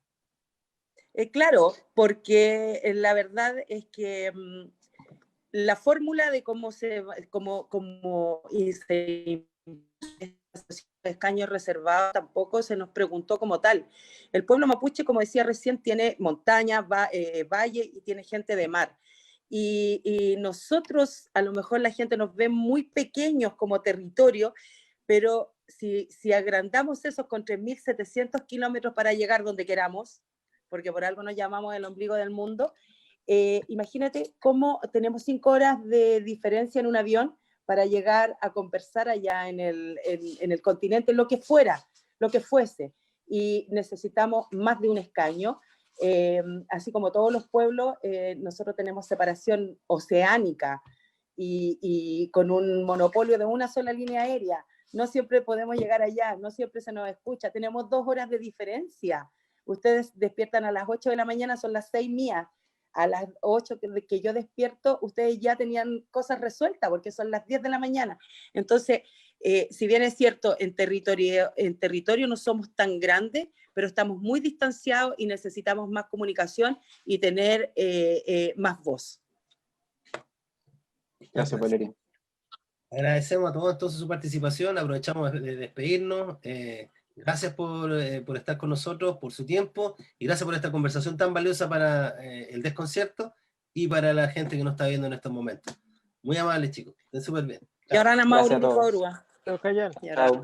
Claro, porque la verdad es que la fórmula de cómo escaños reservados tampoco se nos preguntó como tal. El pueblo mapuche, como decía recién, tiene montañas, valle y tiene gente de mar. Y nosotros, a lo mejor la gente nos ve muy pequeños como territorio, pero si agrandamos eso con 3.700 kilómetros para llegar donde queramos, porque por algo nos llamamos el ombligo del mundo, imagínate cómo tenemos 5 horas de diferencia en un avión para llegar a conversar allá en el continente, lo que fuera, lo que fuese. Y necesitamos más de un escaño. Así como todos los pueblos, nosotros tenemos separación oceánica y con un monopolio de una sola línea aérea. No siempre podemos llegar allá, no siempre se nos escucha. Tenemos 2 horas de diferencia. Ustedes despiertan a las 8 de la mañana, son las 6 mías. A las 8 que yo despierto, ustedes ya tenían cosas resueltas porque son las 10 de la mañana. Entonces, si bien es cierto, en territorio no somos tan grandes, pero estamos muy distanciados y necesitamos más comunicación y tener más voz. Gracias, Valeria. Agradecemos a todos entonces su participación, aprovechamos de despedirnos. Gracias por estar con nosotros, por su tiempo, y gracias por esta conversación tan valiosa para el desconcierto y para la gente que nos está viendo en estos momentos. Muy amables, chicos. Estén súper bien. Y ahora nada más Gracias a todos. Pero callar. Y ahora- Chao.